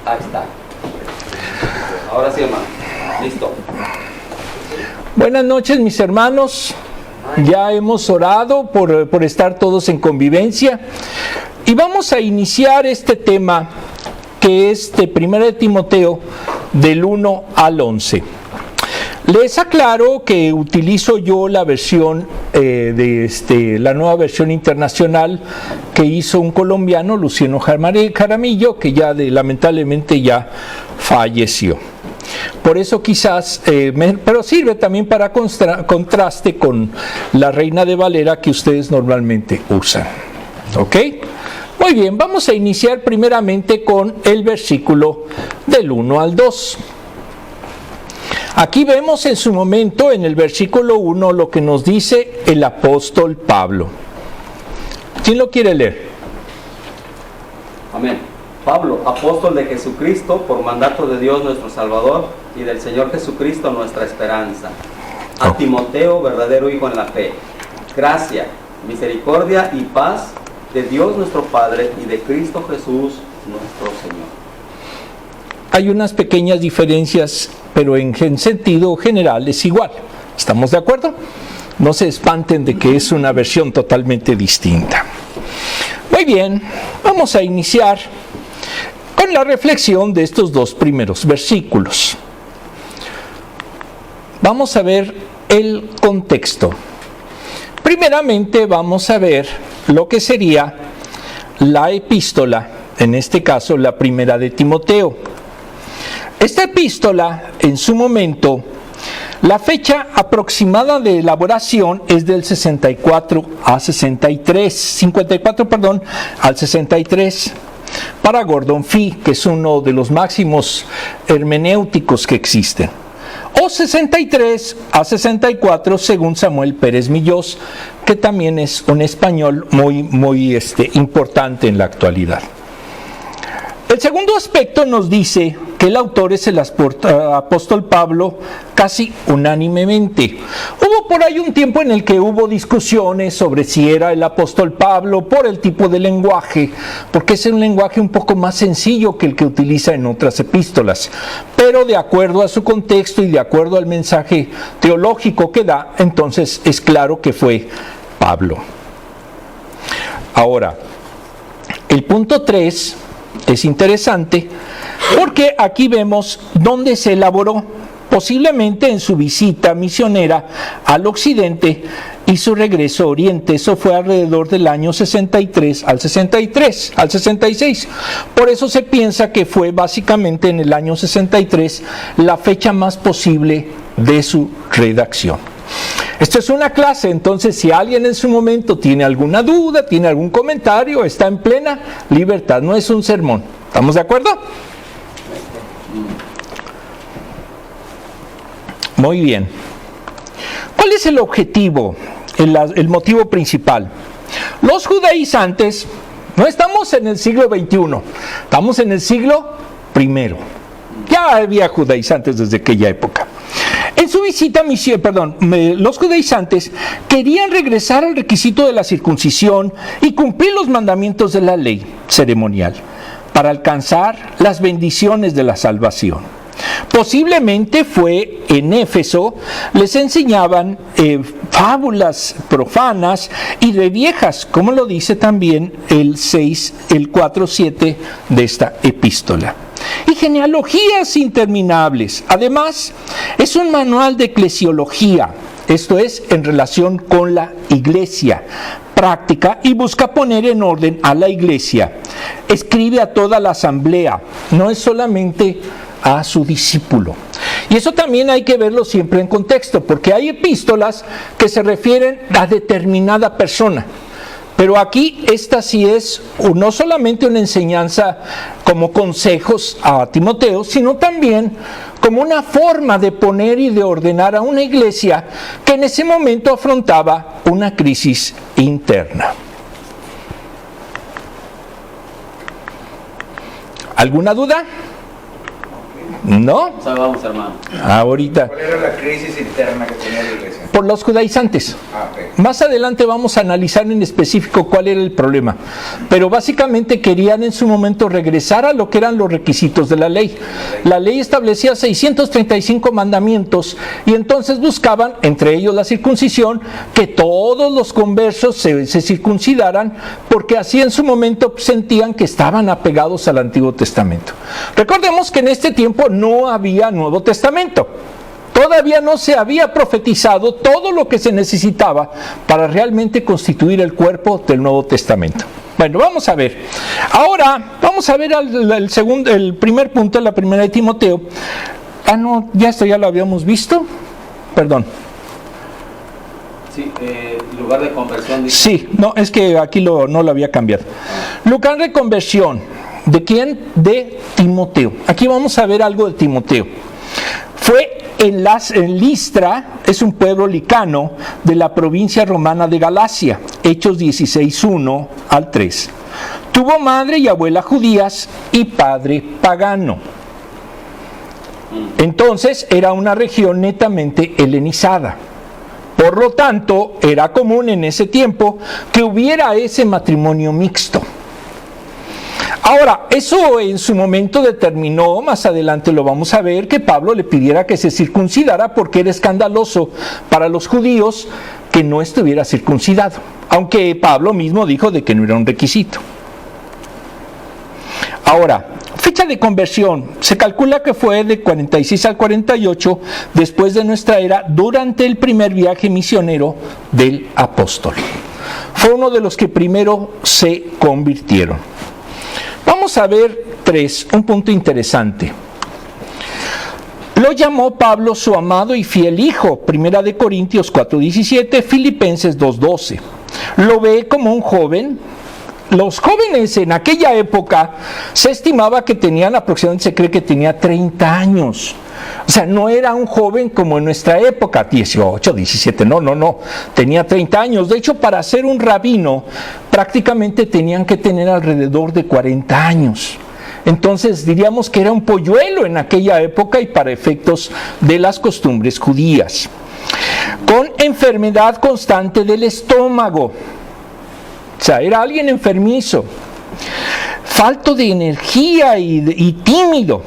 Ahí está. Ahora sí, hermano. Listo. Buenas noches, mis hermanos. Ya hemos orado por estar todos en convivencia. Y vamos a iniciar este tema que es de 1 Timoteo del 1 al 11. Les aclaro que utilizo yo la versión la nueva versión internacional que hizo un colombiano, Luciano Jaramillo, que ya lamentablemente ya falleció. Por eso quizás, pero sirve también para contraste con la Reina de Valera que ustedes normalmente usan. ¿Ok? Muy bien, vamos a iniciar primeramente con el versículo del 1 al 2. Aquí vemos en su momento, en el versículo 1, lo que nos dice el apóstol Pablo. ¿Quién lo quiere leer? Amén. Pablo, apóstol de Jesucristo, por mandato de Dios nuestro Salvador y del Señor Jesucristo nuestra esperanza. A Timoteo, verdadero hijo en la fe. Gracia, misericordia y paz de Dios nuestro Padre y de Cristo Jesús nuestro Señor. Hay unas pequeñas diferencias, pero en sentido general es igual. ¿Estamos de acuerdo? No se espanten de que es una versión totalmente distinta. Muy bien, vamos a iniciar con la reflexión de estos dos primeros versículos. Vamos a ver el contexto. Primeramente vamos a ver lo que sería la epístola, en este caso la primera de Timoteo. Esta epístola, en su momento, la fecha aproximada de elaboración es del 54 a 63, 54, perdón, al 63, para Gordon Fee, que es uno de los máximos hermenéuticos que existen, o 63 a 64 según Samuel Pérez Millós, que también es un español muy importante en la actualidad. El segundo aspecto nos dice que el autor es el apóstol Pablo casi unánimemente. Hubo por ahí un tiempo en el que hubo discusiones sobre si era el apóstol Pablo por el tipo de lenguaje, porque es un lenguaje un poco más sencillo que el que utiliza en otras epístolas, pero de acuerdo a su contexto y de acuerdo al mensaje teológico que da, entonces es claro que fue Pablo. Ahora, el punto 3 es interesante porque aquí vemos dónde se elaboró, posiblemente en su visita misionera al occidente y su regreso a Oriente. Eso fue alrededor del año 63 al 66. Por eso se piensa que fue básicamente en el año 63 la fecha más posible de su redacción. Esto es una clase, entonces si alguien en su momento tiene alguna duda, tiene algún comentario, está en plena libertad, no es un sermón. ¿Estamos de acuerdo? Muy bien. ¿Cuál es el objetivo, el motivo principal? Los judaizantes, no estamos en el siglo XXI, estamos en el siglo I. Ya había judaizantes desde aquella época. En su visita a misión, los judaizantes querían regresar al requisito de la circuncisión y cumplir los mandamientos de la ley ceremonial para alcanzar las bendiciones de la salvación. Posiblemente fue en Éfeso, les enseñaban fábulas profanas y de viejas, como lo dice también el 4:7 de esta epístola. Y genealogías interminables. Además, es un manual de eclesiología, esto es, en relación con la iglesia, práctica y busca poner en orden a la iglesia. Escribe a toda la asamblea, no es solamente a su discípulo. Y eso también hay que verlo siempre en contexto, porque hay epístolas que se refieren a determinada persona. Pero aquí esta sí es no solamente una enseñanza como consejos a Timoteo, sino también como una forma de poner y de ordenar a una iglesia que en ese momento afrontaba una crisis interna. ¿Alguna duda? ¿No? Sabemos, hermano. Ahorita. ¿Cuál era la crisis interna que tenía la iglesia? Por los judaizantes. Ok. Más adelante vamos a analizar en específico cuál era el problema. Pero básicamente querían en su momento regresar a lo que eran los requisitos de la ley. La ley establecía 635 mandamientos y entonces buscaban, entre ellos la circuncisión, que todos los conversos se circuncidaran porque así en su momento sentían que estaban apegados al Antiguo Testamento. Recordemos que en este tiempo no había Nuevo Testamento. Todavía no se había profetizado todo lo que se necesitaba para realmente constituir el cuerpo del Nuevo Testamento. Bueno, vamos a ver. Ahora, vamos a ver el primer punto, la primera de Timoteo. No, esto ya lo habíamos visto. Perdón. Sí, lugar de conversión. Dice. Sí, no, es que aquí no lo había cambiado. Lugar de conversión. ¿De quién? De Timoteo. Aquí vamos a ver algo de Timoteo. Fue en Listra, es un pueblo licano de la provincia romana de Galacia, Hechos 16:1 al 3. Tuvo madre y abuela judías y padre pagano. Entonces era una región netamente helenizada. Por lo tanto, era común en ese tiempo que hubiera ese matrimonio mixto. Ahora, eso en su momento determinó, más adelante lo vamos a ver, que Pablo le pidiera que se circuncidara porque era escandaloso para los judíos que no estuviera circuncidado, aunque Pablo mismo dijo de que no era un requisito. Ahora, fecha de conversión, se calcula que fue de 46 al 48 después de nuestra era, durante el primer viaje misionero del apóstol. Fue uno de los que primero se convirtieron. Vamos a ver un punto interesante. Lo llamó Pablo su amado y fiel hijo, Primera de Corintios 4:17, Filipenses 2:12. Lo ve como un joven. Los jóvenes en aquella época se estimaba que tenían aproximadamente, se cree que tenía 30 años. O sea, no era un joven como en nuestra época, 18, 17, no, tenía 30 años. De hecho, para ser un rabino, prácticamente tenían que tener alrededor de 40 años. Entonces, diríamos que era un polluelo en aquella época y para efectos de las costumbres judías. Con enfermedad constante del estómago. O sea, era alguien enfermizo, falto de energía y tímido.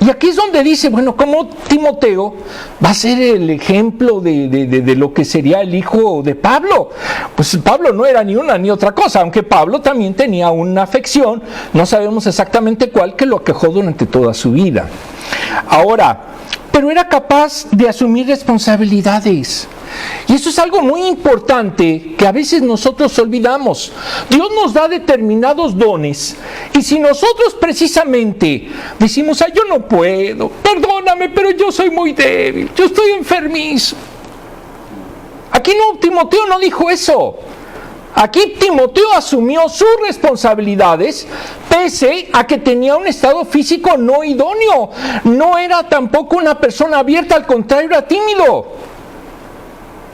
Y aquí es donde dice, bueno, ¿cómo Timoteo va a ser el ejemplo de lo que sería el hijo de Pablo? Pues Pablo no era ni una ni otra cosa, aunque Pablo también tenía una afección, no sabemos exactamente cuál, que lo aquejó durante toda su vida. Ahora, pero era capaz de asumir responsabilidades. Y eso es algo muy importante que a veces nosotros olvidamos. Dios nos da determinados dones y si nosotros precisamente decimos, yo no puedo, perdóname, pero yo soy muy débil, yo estoy enfermizo. Aquí no, Timoteo no dijo eso. Aquí Timoteo asumió sus responsabilidades pese a que tenía un estado físico no idóneo. No era tampoco una persona abierta, al contrario era tímido.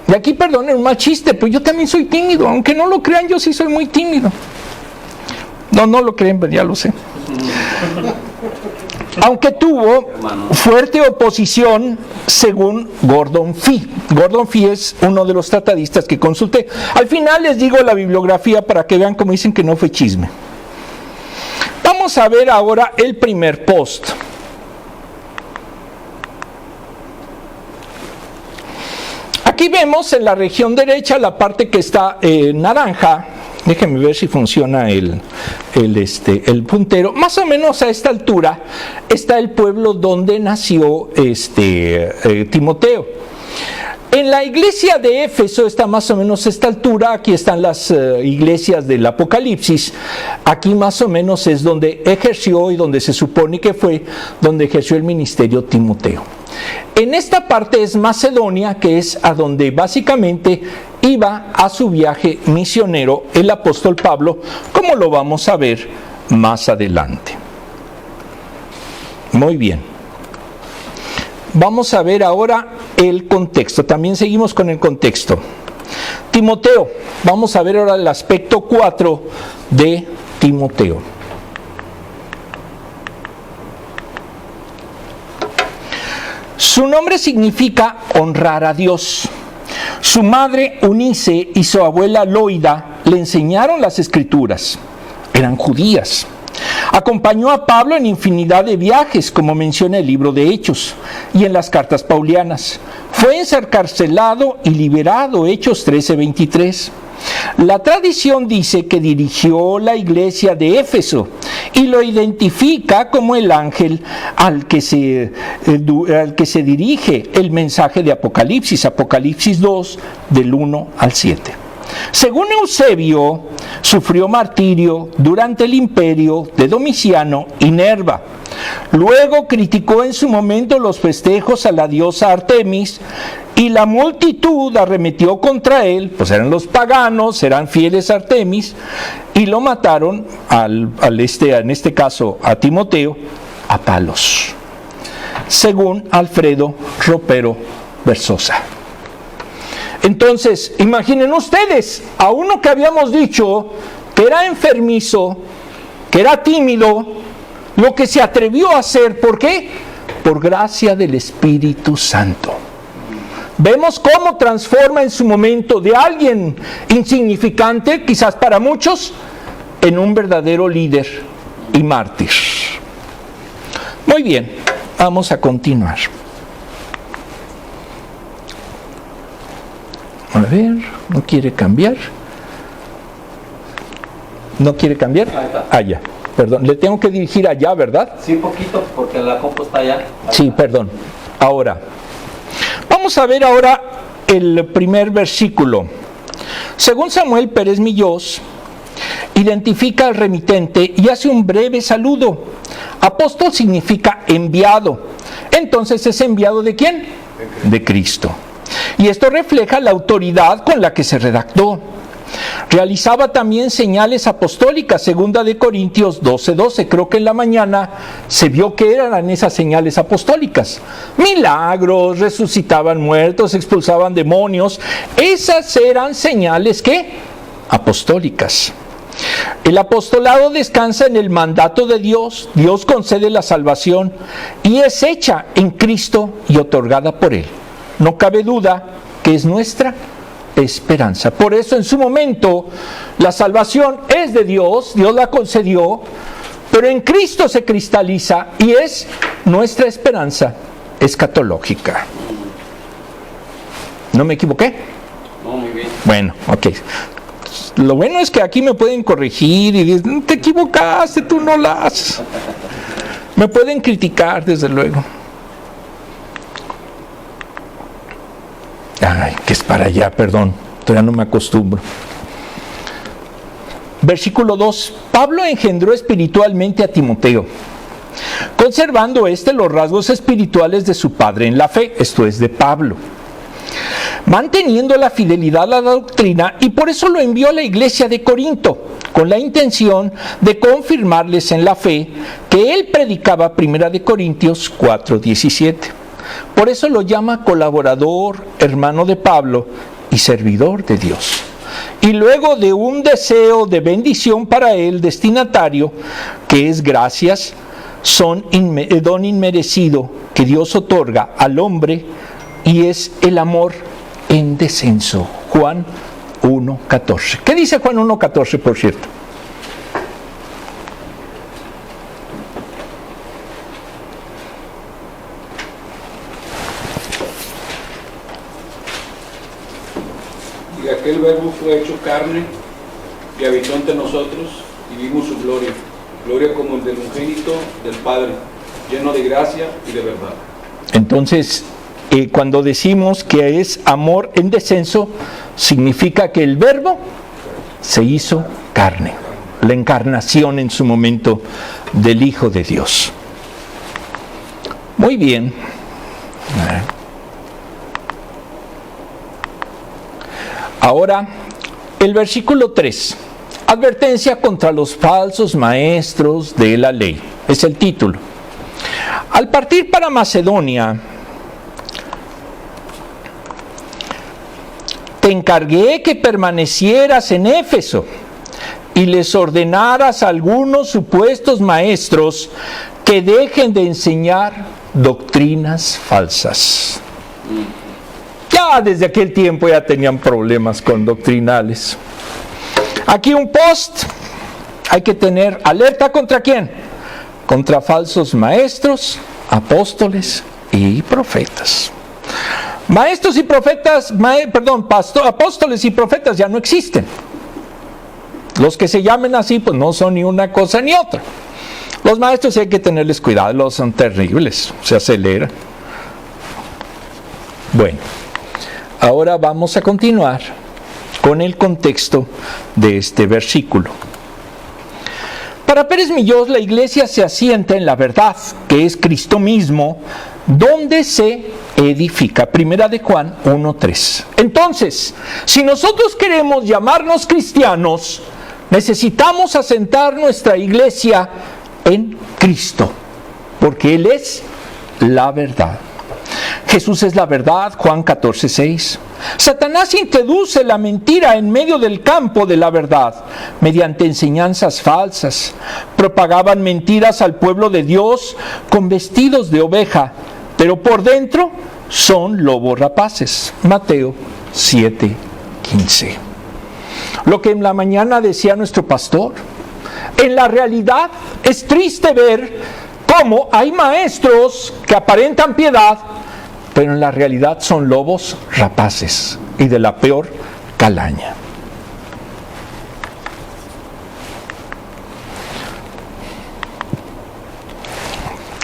Y aquí, perdonen, un mal chiste, pero yo también soy tímido, aunque no lo crean, yo sí soy muy tímido. No lo creen, pero ya lo sé. Aunque tuvo fuerte oposición según Gordon Fee. Gordon Fee es uno de los tratadistas que consulté. Al final les digo la bibliografía para que vean cómo dicen que no fue chisme. Vamos a ver ahora el primer post. Aquí vemos en la región derecha la parte que está naranja. Déjenme ver si funciona el puntero. Más o menos a esta altura está el pueblo donde nació Timoteo. En la iglesia de Éfeso está más o menos a esta altura. Aquí están las iglesias del Apocalipsis. Aquí más o menos es donde ejerció y donde se supone que fue donde ejerció el ministerio Timoteo. En esta parte es Macedonia, que es a donde básicamente iba a su viaje misionero el apóstol Pablo, como lo vamos a ver más adelante. Muy bien. Vamos a ver ahora el contexto. También seguimos con el contexto. Timoteo. Vamos a ver ahora el aspecto 4 de Timoteo. Su nombre significa honrar a Dios. Su madre Eunice y su abuela Loida le enseñaron las escrituras. Eran judías. Acompañó a Pablo en infinidad de viajes, como menciona el libro de Hechos y en las cartas paulianas. Fue encarcelado y liberado, Hechos 13:23. La tradición dice que dirigió la iglesia de Éfeso y lo identifica como el ángel al que se dirige el mensaje de Apocalipsis, Apocalipsis 2, del 1 al 7. Según Eusebio, sufrió martirio durante el imperio de Domiciano y Nerva. Luego criticó en su momento los festejos a la diosa Artemis y la multitud arremetió contra él, pues eran los paganos, eran fieles a Artemis, y lo mataron, en este caso a Timoteo, a palos. Según Alfredo Ropero Versosa. Entonces, imaginen ustedes, a uno que habíamos dicho que era enfermizo, que era tímido, lo que se atrevió a hacer, ¿por qué? Por gracia del Espíritu Santo. Vemos cómo transforma en su momento de alguien insignificante, quizás para muchos, en un verdadero líder y mártir. Muy bien, vamos a continuar. A ver, ¿no quiere cambiar? ¿No quiere cambiar? Ya. Perdón, le tengo que dirigir allá, ¿verdad? Sí, un poquito, porque la compu está allá. Sí, perdón. Ahora, vamos a ver ahora el primer versículo. Según Samuel Pérez Millós, identifica al remitente y hace un breve saludo. Apóstol significa enviado. Entonces, ¿es enviado de quién? De Cristo. Y esto refleja la autoridad con la que se redactó. Realizaba también señales apostólicas, 2 de Corintios 12:12. Creo que en la mañana se vio que eran esas señales apostólicas. Milagros, resucitaban muertos, expulsaban demonios. Esas eran señales, ¿qué? Apostólicas. El apostolado descansa en el mandato de Dios. Dios concede la salvación y es hecha en Cristo y otorgada por Él. No cabe duda que es nuestra esperanza. Por eso en su momento la salvación es de Dios, Dios la concedió, pero en Cristo se cristaliza y es nuestra esperanza escatológica. ¿No me equivoqué? No, muy bien. Bueno, ok. Lo bueno es que aquí me pueden corregir y decir, te equivocaste, tú no la haces. Me pueden criticar, desde luego. Ay, que es para allá, perdón, todavía no me acostumbro. Versículo 2. Pablo engendró espiritualmente a Timoteo, conservando los rasgos espirituales de su padre en la fe, esto es de Pablo, manteniendo la fidelidad a la doctrina, y por eso lo envió a la iglesia de Corinto, con la intención de confirmarles en la fe que él predicaba, 1 de Corintios 4:17. Por eso lo llama colaborador, hermano de Pablo y servidor de Dios. Y luego de un deseo de bendición para él, destinatario, que es gracias, don inmerecido que Dios otorga al hombre, y es el amor en descenso. Juan 1:14. ¿Qué dice Juan 1:14, por cierto? Y aquel verbo fue hecho carne y habitó entre nosotros y vimos su gloria, gloria como el del unigénito del Padre, lleno de gracia y de verdad. Entonces, cuando decimos que es amor en descenso, significa que el verbo se hizo carne, la encarnación en su momento del Hijo de Dios. Muy bien. Ahora, el versículo 3, advertencia contra los falsos maestros de la ley, es el título. Al partir para Macedonia, te encargué que permanecieras en Éfeso y les ordenaras a algunos supuestos maestros que dejen de enseñar doctrinas falsas. Ya desde aquel tiempo ya tenían problemas con doctrinales. Aquí un post, hay que tener alerta ¿contra quién? Contra falsos maestros, apóstoles y profetas. Maestros y profetas, apóstoles y profetas ya no existen. Los que se llamen así, pues no son ni una cosa ni otra. Los maestros hay que tenerles cuidado, los son terribles, se aceleran. Bueno, ahora vamos a continuar con el contexto de este versículo. Para Pérez Millós, la iglesia se asienta en la verdad, que es Cristo mismo, donde se edifica. Primera de Juan 1:3. Entonces, si nosotros queremos llamarnos cristianos, necesitamos asentar nuestra iglesia en Cristo, porque Él es la verdad. Jesús es la verdad, Juan 14:6. Satanás introduce la mentira en medio del campo de la verdad, mediante enseñanzas falsas. Propagaban mentiras al pueblo de Dios con vestidos de oveja, pero por dentro son lobos rapaces. Mateo 7:15. Lo que en la mañana decía nuestro pastor, en la realidad es triste ver cómo hay maestros que aparentan piedad, pero en la realidad son lobos rapaces y de la peor calaña.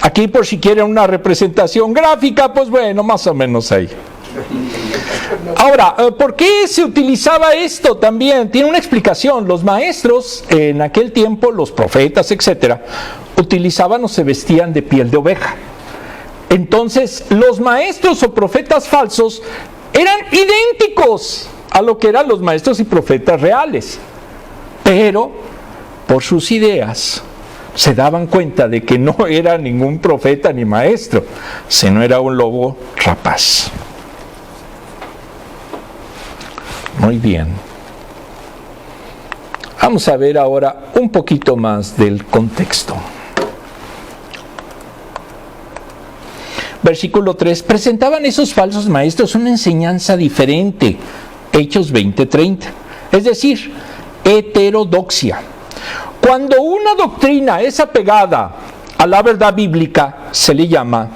Aquí, por si quieren una representación gráfica, pues bueno, más o menos ahí. Ahora, ¿por qué se utilizaba esto también? Tiene una explicación. Los maestros en aquel tiempo, los profetas, etcétera, utilizaban o se vestían de piel de oveja. Entonces, los maestros o profetas falsos eran idénticos a lo que eran los maestros y profetas reales. Pero, por sus ideas, se daban cuenta de que no era ningún profeta ni maestro, sino era un lobo rapaz. Muy bien. Vamos a ver ahora un poquito más del contexto. Versículo 3. Presentaban esos falsos maestros una enseñanza diferente. Hechos 20:30. Es decir, heterodoxia. Cuando una doctrina es apegada a la verdad bíblica, se le llama,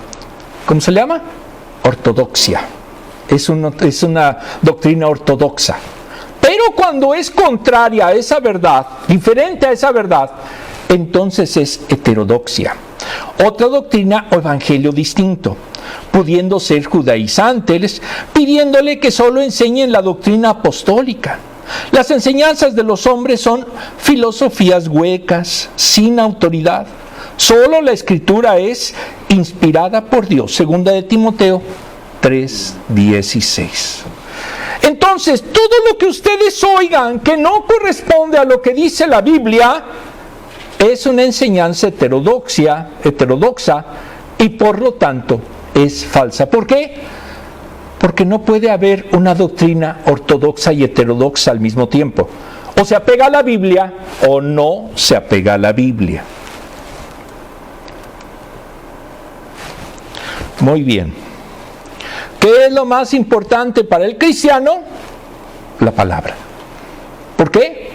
¿cómo se le llama? Ortodoxia. Es una doctrina ortodoxa. Pero cuando es contraria a esa verdad, diferente a esa verdad, entonces es heterodoxia. Otra doctrina o evangelio distinto, pudiendo ser judaizantes, pidiéndole que solo enseñen la doctrina apostólica. Las enseñanzas de los hombres son filosofías huecas, sin autoridad. Solo la escritura es inspirada por Dios. Segunda de Timoteo 3:16. Entonces, todo lo que ustedes oigan que no corresponde a lo que dice la Biblia es una enseñanza heterodoxa y por lo tanto es falsa. ¿Por qué? Porque no puede haber una doctrina ortodoxa y heterodoxa al mismo tiempo. O se apega a la Biblia o no se apega a la Biblia. Muy bien. ¿Qué es lo más importante para el cristiano? La palabra. ¿Por qué?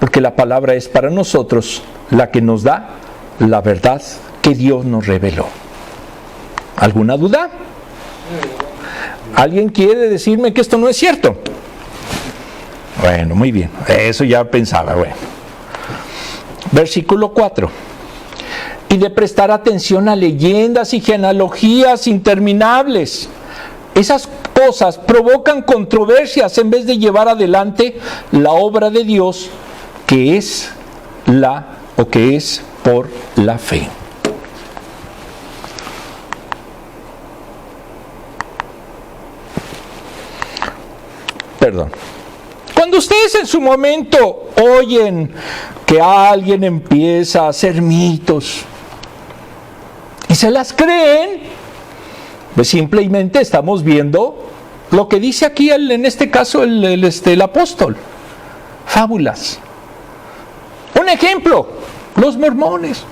Porque la palabra es para nosotros la que nos da la verdad que Dios nos reveló. ¿Alguna duda? ¿Alguien quiere decirme que esto no es cierto? Bueno, muy bien. Eso ya pensaba. Bueno. Versículo 4. Y de prestar atención a leyendas y genealogías interminables. Esas cosas provocan controversias en vez de llevar adelante la obra de Dios, que es por la fe. Perdón. Cuando ustedes en su momento oyen que alguien empieza a hacer mitos y se las creen, pues simplemente estamos viendo lo que dice aquí en este caso el apóstol. Fábulas. Un ejemplo, los mormones.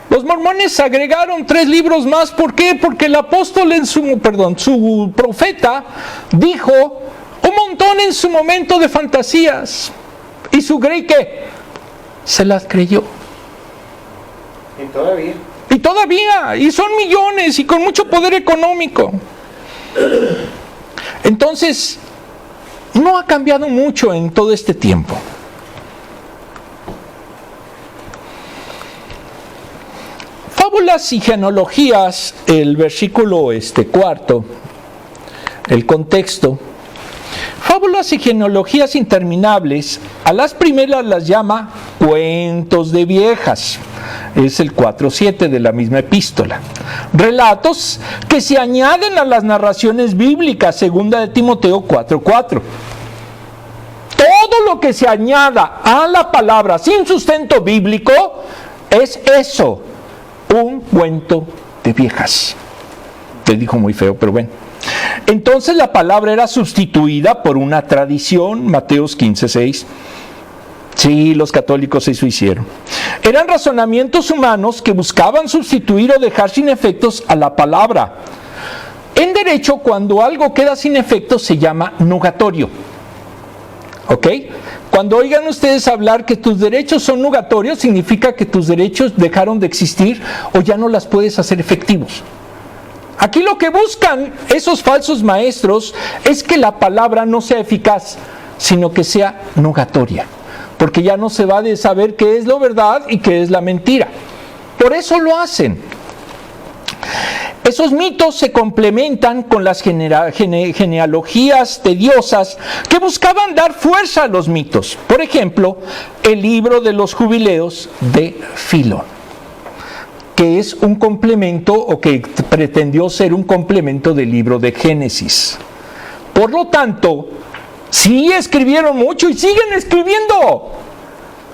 Los mormones agregaron 3 libros más. ¿Por qué? Porque el apóstol su profeta dijo un montón en su momento de fantasías. Y su Grey, ¿qué? Se las creyó. Y todavía. Y son millones y con mucho poder económico. Entonces, no ha cambiado mucho en todo este tiempo. Fábulas y genealogías, el versículo 4, el contexto. Fábulas y genealogías interminables, a las primeras las llama cuentos de viejas. Es el 4:7 de la misma epístola. Relatos que se añaden a las narraciones bíblicas, 2 de Timoteo 4:4. Todo lo que se añada a la palabra sin sustento bíblico es eso, un cuento de viejas. Te dijo muy feo, pero bueno. Entonces la palabra era sustituida por una tradición, Mateos 15:6. Sí, los católicos eso hicieron. Eran razonamientos humanos que buscaban sustituir o dejar sin efectos a la palabra. En derecho, cuando algo queda sin efectos, se llama nugatorio. ¿Ok? Cuando oigan ustedes hablar que tus derechos son nugatorios, significa que tus derechos dejaron de existir o ya no las puedes hacer efectivos. Aquí lo que buscan esos falsos maestros es que la palabra no sea eficaz, sino que sea nugatoria. Porque ya no se va de saber qué es la verdad y qué es la mentira. Por eso lo hacen. Esos mitos se complementan con las genealogías tediosas que buscaban dar fuerza a los mitos. Por ejemplo, el libro de los jubileos de Filón, que es un complemento o que pretendió ser un complemento del libro de Génesis. Por lo tanto, sí escribieron mucho y siguen escribiendo.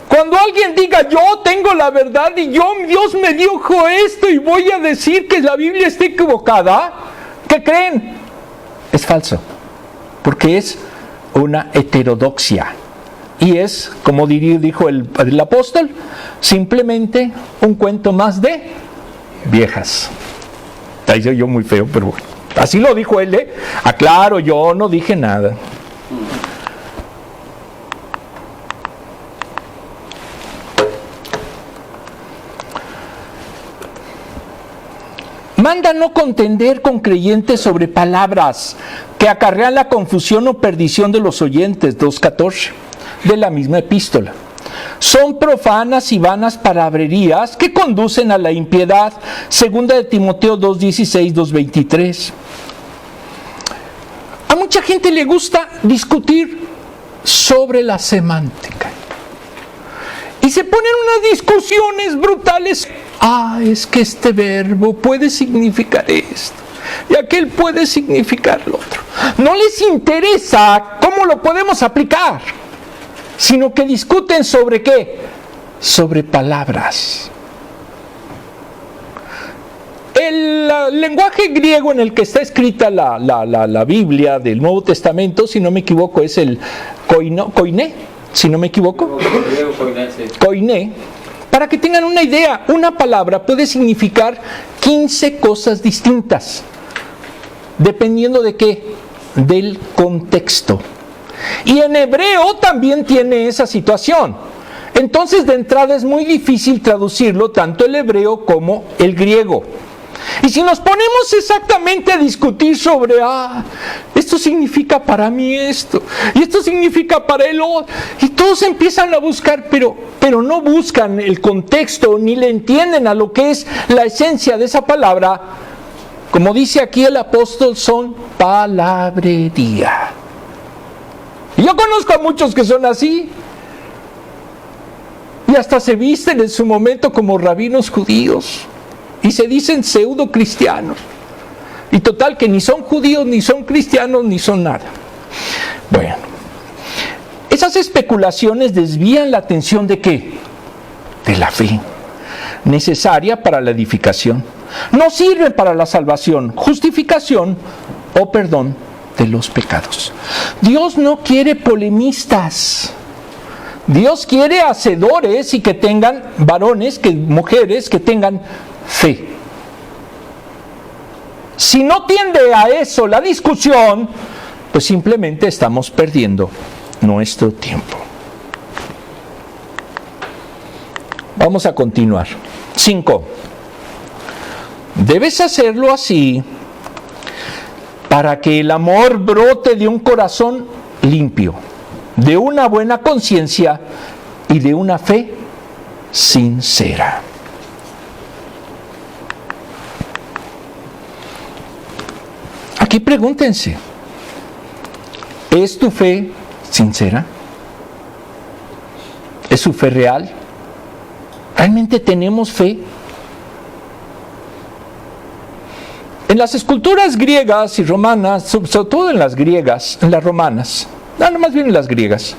Cuando alguien diga, yo tengo la verdad y Dios me dijo esto y voy a decir que la Biblia está equivocada, ¿qué creen? Es falso, porque es una heterodoxia. Y es, como dijo el apóstol, simplemente un cuento más de viejas. Ahí soy yo muy feo, pero bueno. Así lo dijo él, ¿eh? Aclaro, yo no dije nada. Manda no contender con creyentes sobre palabras que acarrean la confusión o perdición de los oyentes, 2:14, de la misma epístola. Son profanas y vanas palabrerías que conducen a la impiedad, 2 de Timoteo 2:16, 2:23. A mucha gente le gusta discutir sobre la semántica. Y se ponen unas discusiones brutales. Es que este verbo puede significar esto y aquel puede significar lo otro. No les interesa cómo lo podemos aplicar, sino que discuten sobre ¿qué? Sobre palabras. El lenguaje griego en el que está escrita la Biblia del Nuevo Testamento, si no me equivoco, es el koiné, si no me equivoco. Koiné. Para que tengan una idea, una palabra puede significar 15 cosas distintas, dependiendo de qué, del contexto. Y en hebreo también tiene esa situación. Entonces, de entrada es muy difícil traducirlo tanto el hebreo como el griego. Y si nos ponemos exactamente a discutir sobre, esto significa para mí esto, y esto significa para el otro, y todos empiezan a buscar, pero no buscan el contexto, ni le entienden a lo que es la esencia de esa palabra. Como dice aquí el apóstol, son palabrería. Y yo conozco a muchos que son así, y hasta se visten en su momento como rabinos judíos. Y se dicen pseudo cristianos. Y total que ni son judíos, ni son cristianos, ni son nada. Bueno, esas especulaciones desvían la atención ¿de qué? De la fe, necesaria para la edificación. No sirven para la salvación, justificación o perdón de los pecados. Dios no quiere polemistas. Dios quiere hacedores y que tengan varones, mujeres que tengan fe. Si no tiende a eso la discusión, pues simplemente estamos perdiendo nuestro tiempo. Vamos a continuar. 5. Debes hacerlo así para que el amor brote de un corazón limpio, de una buena conciencia y de una fe sincera. Aquí pregúntense, ¿es tu fe sincera? ¿Es su fe real? ¿Realmente tenemos fe? En las esculturas griegas y romanas, sobre todo en las griegas, en las romanas, no, más bien en las griegas,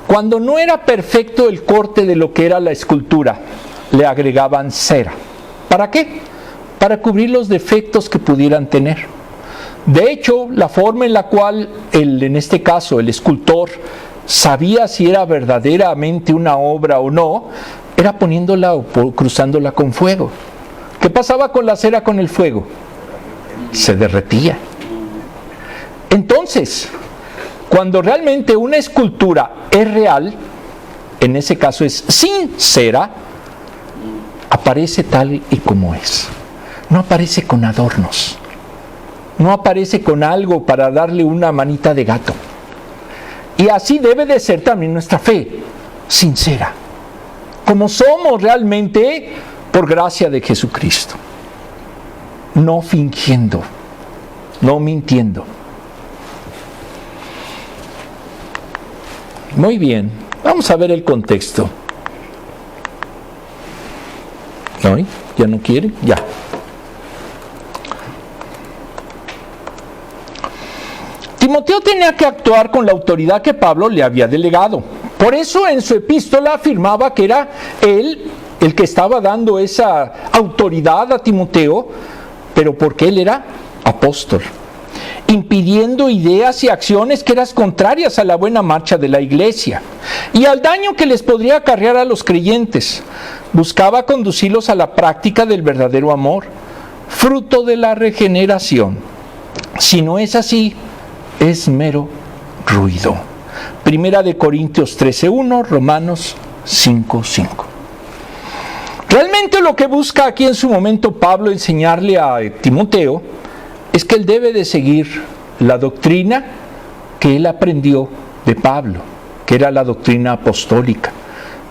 cuando no era perfecto el corte de lo que era la escultura, le agregaban cera. ¿Para qué? Para cubrir los defectos que pudieran tener. De hecho, la forma en la cual, en este caso, el escultor sabía si era verdaderamente una obra o no, era poniéndola o cruzándola con fuego. ¿Qué pasaba con la cera con el fuego? Se derretía. Entonces, cuando realmente una escultura es real, en ese caso es sincera, aparece tal y como es. No aparece con adornos. No aparece con algo para darle una manita de gato. Y así debe de ser también nuestra fe, sincera. Como somos realmente por gracia de Jesucristo. No fingiendo, no mintiendo. Muy bien, vamos a ver el contexto. ¿No? ¿Ya no quiere? Ya. Timoteo tenía que actuar con la autoridad que Pablo le había delegado. Por eso en su epístola afirmaba que era él el que estaba dando esa autoridad a Timoteo, pero porque él era apóstol, impidiendo ideas y acciones que eran contrarias a la buena marcha de la iglesia y al daño que les podría acarrear a los creyentes. Buscaba conducirlos a la práctica del verdadero amor, fruto de la regeneración. Si no es así, es mero ruido. Primera de Corintios 13:1, Romanos 5:5. Realmente lo que busca aquí en su momento Pablo enseñarle a Timoteo es que él debe de seguir la doctrina que él aprendió de Pablo, que era la doctrina apostólica,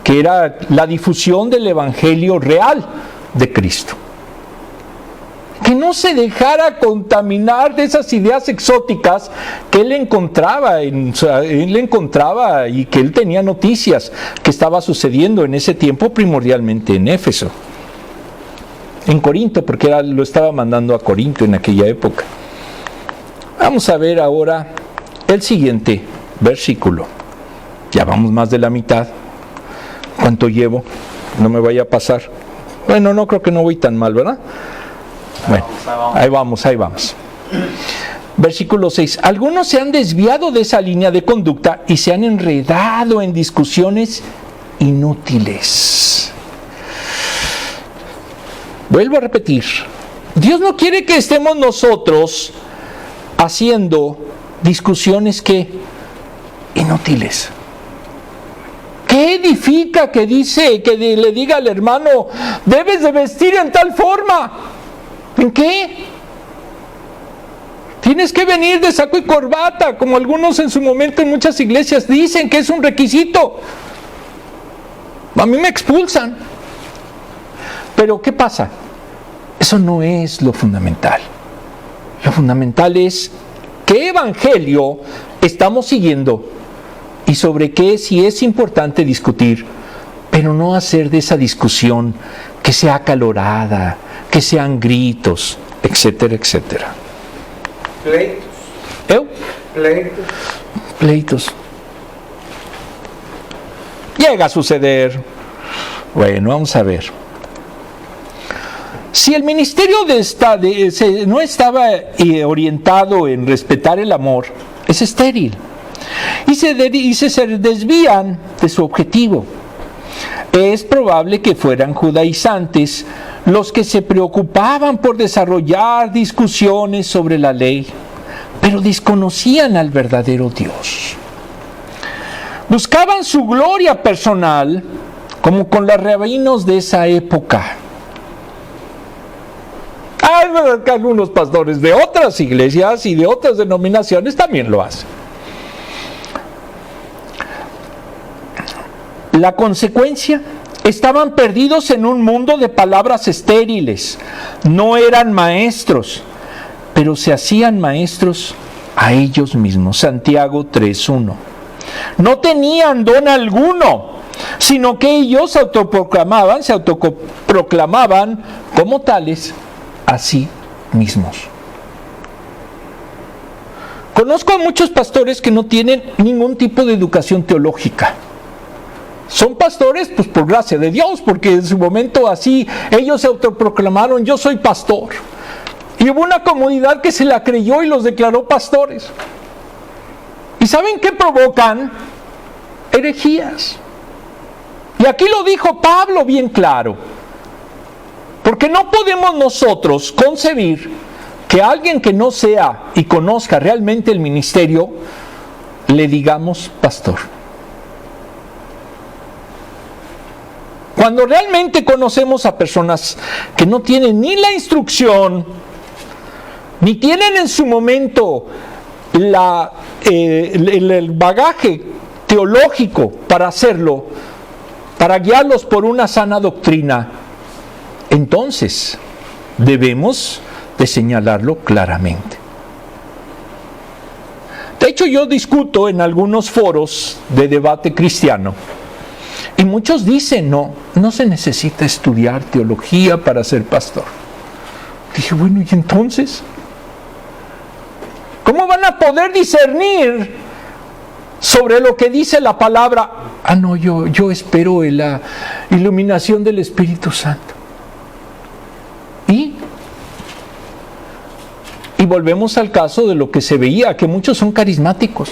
que era la difusión del evangelio real de Cristo. Que no se dejara contaminar de esas ideas exóticas que él encontraba y que él tenía noticias que estaba sucediendo en ese tiempo, primordialmente en Éfeso. En Corinto, porque lo estaba mandando a Corinto en aquella época. Vamos a ver ahora el siguiente versículo. Ya vamos más de la mitad. ¿Cuánto llevo? No me vaya a pasar. Bueno, no creo que no voy tan mal, ¿verdad? Bueno, ahí vamos. Versículo 6. Algunos se han desviado de esa línea de conducta y se han enredado en discusiones inútiles. Vuelvo a repetir. Dios no quiere que estemos nosotros haciendo discusiones inútiles. ¿Qué edifica que dice, que le diga al hermano, debes de vestir en tal forma? ¿En qué? Tienes que venir de saco y corbata, como algunos en su momento en muchas iglesias dicen que es un requisito. A mí me expulsan. Pero ¿qué pasa? Eso no es lo fundamental. Lo fundamental es qué evangelio estamos siguiendo y sobre qué sí es importante discutir, pero no hacer de esa discusión que sea acalorada, que sean gritos, etcétera, etcétera. Pleitos. Llega a suceder. Bueno, vamos a ver. Si el ministerio no estaba orientado en respetar el amor, es estéril. y se desvían de su objetivo. Es probable que fueran judaizantes los que se preocupaban por desarrollar discusiones sobre la ley, pero desconocían al verdadero Dios. Buscaban su gloria personal, como con los rabinos de esa época. Es verdad que algunos pastores de otras iglesias y de otras denominaciones también lo hacen. La consecuencia, estaban perdidos en un mundo de palabras estériles. No eran maestros, pero se hacían maestros a ellos mismos. Santiago 3:1. No tenían don alguno, sino que ellos se autoproclamaban como tales a sí mismos. Conozco a muchos pastores que no tienen ningún tipo de educación teológica. Son pastores pues por gracia de Dios, porque en su momento así ellos se autoproclamaron: yo soy pastor. Y hubo una comunidad que se la creyó y los declaró pastores. ¿Y saben qué provocan? Herejías. Y aquí lo dijo Pablo bien claro. Porque no podemos nosotros concebir que a alguien que no sea y conozca realmente el ministerio, le digamos pastor. Cuando realmente conocemos a personas que no tienen ni la instrucción, ni tienen en su momento el bagaje teológico para hacerlo, para guiarlos por una sana doctrina, entonces debemos de señalarlo claramente. De hecho, yo discuto en algunos foros de debate cristiano y muchos dicen: no se necesita estudiar teología para ser pastor. Dije, bueno, ¿y entonces? ¿Cómo van a poder discernir sobre lo que dice la palabra? No, yo espero en la iluminación del Espíritu Santo. Y volvemos al caso de lo que se veía, que muchos son carismáticos.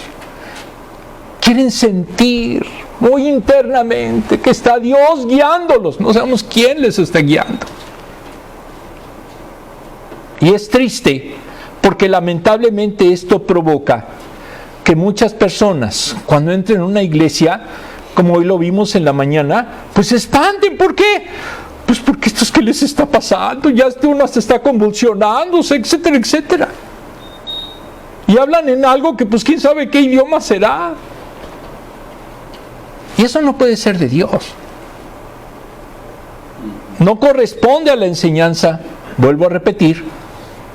Quieren sentir muy internamente que está Dios guiándolos. No sabemos quién les está guiando. Y es triste, porque lamentablemente esto provoca que muchas personas, cuando entren en una iglesia, como hoy lo vimos en la mañana, pues se espanten. ¿Por qué? Pues porque esto es que les está pasando, ya uno se está convulsionándose, etcétera, etcétera. Y hablan en algo que pues quién sabe qué idioma será. Y eso no puede ser de Dios. No corresponde a la enseñanza, vuelvo a repetir,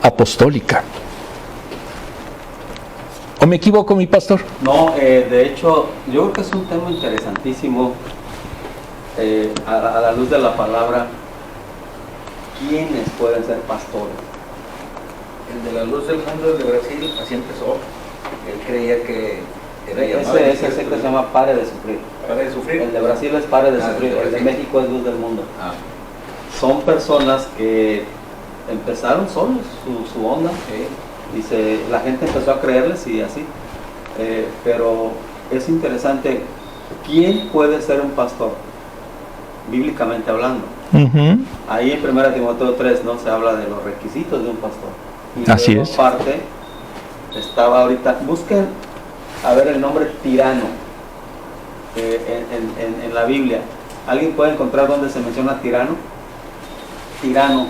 apostólica. ¿O me equivoco, mi pastor? No, de hecho, yo creo que es un tema interesantísimo. A la luz de la palabra, ¿quiénes pueden ser pastores? El de la luz del mundo de Brasil, así empezó. Él creía que era llamado. Ese secta se llama Pare de Sufrir. Pare de Sufrir. El de Brasil es Pare de Sufrir, el de México es Luz del Mundo. Son personas que empezaron solos su onda. La gente empezó a creerles y así. Pero es interesante, ¿quién puede ser un pastor? Bíblicamente hablando. Ahí en 1 Timoteo 3 se habla de los requisitos de un pastor. Y así luego es. Aparte, estaba ahorita, busquen a ver el nombre tirano en la Biblia. ¿Alguien puede encontrar dónde se menciona tirano? Tirano,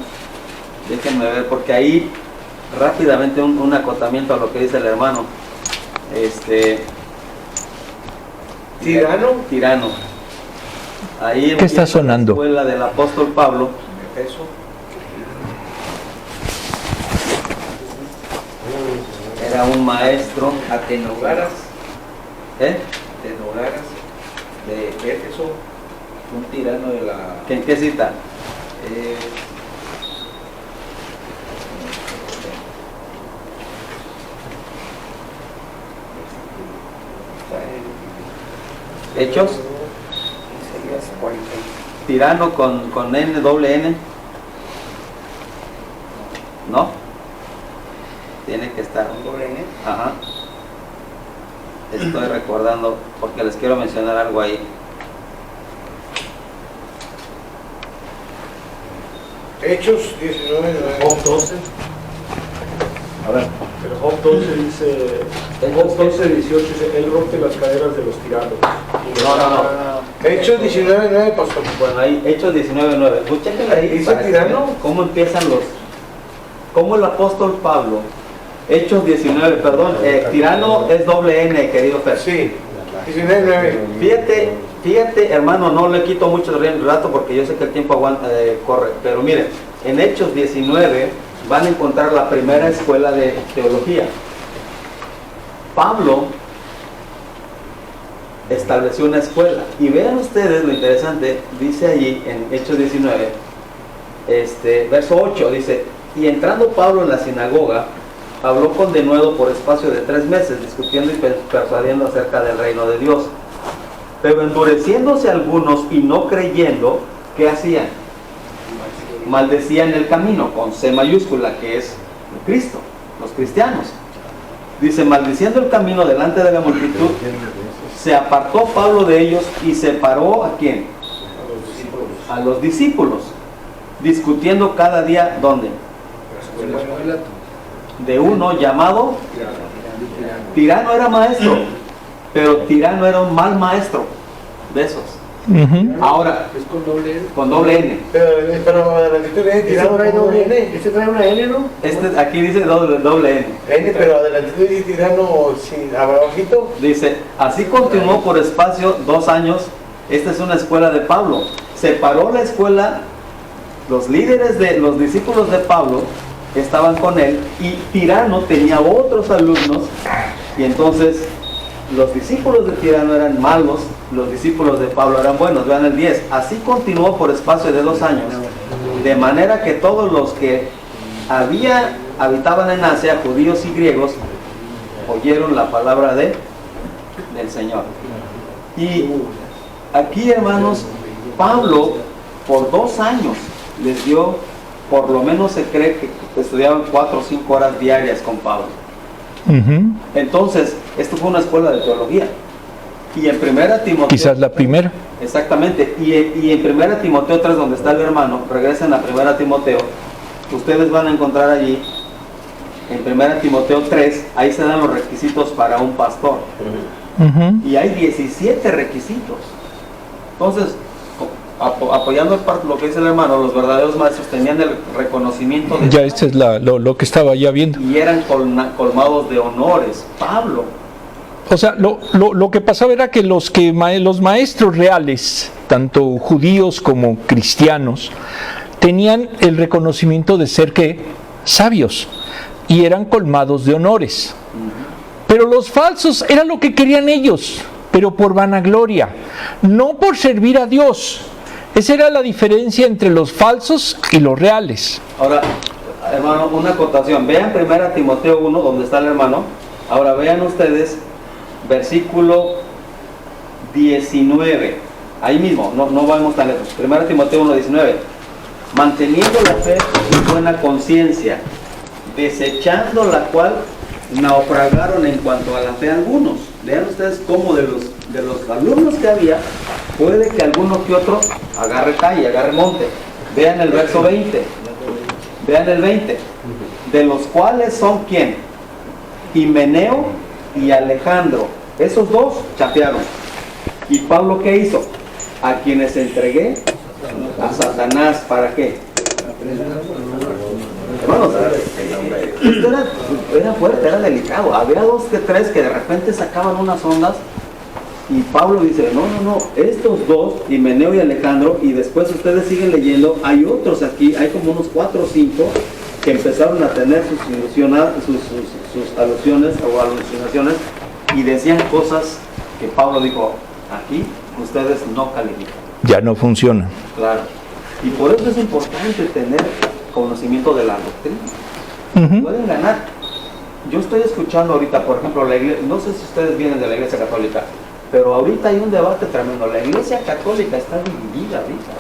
déjenme ver, porque ahí rápidamente un acotamiento a lo que dice el hermano. Tirano. Ahí ¿Qué está sonando? La escuela del apóstol Pablo. Eso. Era un maestro. Atenogaras. Atenogaras de Éfeso, un tirano de la. ¿En qué cita? Hechos. Tirano con N, doble N. ¿No? Tiene que estar. ¿Un doble N? Ajá. estoy recordando porque les quiero mencionar algo ahí. Hechos 19, Job 12. A ver. El Job 12 dice, en Job 12, 18 dice, él rompe las caderas de los tiranos. No. Hechos 19:9, pastor. Bueno, ahí, Hechos 19:9. Pues chequen ahí. ¿Dice para que tirano? vean cómo empiezan los... Cómo el apóstol Pablo, Hechos 19, perdón, tirano es doble N, querido Fer. Sí, 19:9. Fíjate, hermano, no le quito mucho el rato porque yo sé que el tiempo aguanta, corre. Pero miren, en Hechos 19 van a encontrar la primera escuela de teología. Pablo estableció una escuela. Y vean ustedes lo interesante, dice allí en Hechos 19, verso 8, dice, y entrando Pablo en la sinagoga, habló con denuedo por espacio de 3 meses, discutiendo y persuadiendo acerca del reino de Dios. Pero endureciéndose algunos y no creyendo, ¿qué hacían? Maldecían el camino, con C mayúscula, que es Cristo, los cristianos. Dice, maldiciendo el camino delante de la multitud, se apartó Pablo de ellos y separó ¿a quién? A los discípulos, discutiendo cada día, ¿dónde? De uno llamado Tirano. Era maestro, pero Tirano era un mal maestro de esos. Ahora, ¿Es con doble N? con doble N. Pero adelantito viene tirano trae con doble N. Este trae una N, ¿no? Aquí dice doble N. N, pero adelantito dice tirano sin abajito. Dice, así continuó por espacio 2 años. Esta es una escuela de Pablo. Separó la escuela, los líderes de los discípulos de Pablo estaban con él, y Tirano tenía otros alumnos, y entonces los discípulos de Tirano eran malos, los discípulos de Pablo eran buenos. Vean el 10. Así continuó por espacio de 2 años, de manera que todos los que habitaban en Asia, judíos y griegos, oyeron la palabra del Señor. Y aquí, hermanos, Pablo por 2 años les dio, por lo menos se cree que estudiaban 4 o 5 horas diarias con Pablo. Entonces, esto fue una escuela de teología. Y en 1 Timoteo... Quizás la primera. Exactamente. Y en 1 Timoteo 3, donde está el hermano, regresen a 1 Timoteo, ustedes van a encontrar allí, en 1 Timoteo 3, ahí se dan los requisitos para un pastor. Y hay 17 requisitos. Entonces, apoyando lo que dice el hermano, los verdaderos maestros tenían el reconocimiento de... Ya este es lo que estaba ya viendo. Y eran colmados de honores. Pablo. O sea, lo que pasaba era que los maestros reales, tanto judíos como cristianos, tenían el reconocimiento de ser sabios, y eran colmados de honores. Pero los falsos era lo que querían ellos, pero por vanagloria, no por servir a Dios. Esa era la diferencia entre los falsos y los reales. Ahora, hermano, una acotación. Vean 1 Timoteo 1, donde está el hermano. Ahora vean ustedes, versículo 19. Ahí mismo, no vamos tan lejos. 1 Timoteo 1, 19. Manteniendo la fe y buena conciencia, desechando la cual naufragaron en cuanto a la fe algunos. Vean ustedes cómo de los alumnos que había, puede que alguno que otro agarre calle, agarre monte. Vean el verso 20. Vean el 20. De los cuales son ¿quién? Himeneo y Alejandro. Esos dos chapearon. ¿Y Pablo qué hizo? A quienes entregué a Satanás. ¿Para qué? Hermanos, esto era fuerte, era delicado. Había 2 que 3 que de repente sacaban unas ondas, y Pablo dice, no, estos 2, Himeneo y Alejandro, y después ustedes siguen leyendo, hay otros aquí, hay como unos 4 o 5 que empezaron a tener sus alusiones o alucinaciones, y decían cosas que Pablo dijo, aquí ustedes no califican. Ya no funciona. Claro. Y por eso es importante tener conocimiento de la doctrina. Pueden ganar. Yo estoy escuchando ahorita, por ejemplo, la iglesia, no sé si ustedes vienen de la Iglesia Católica, pero ahorita hay un debate tremendo. La Iglesia Católica está dividida ahorita.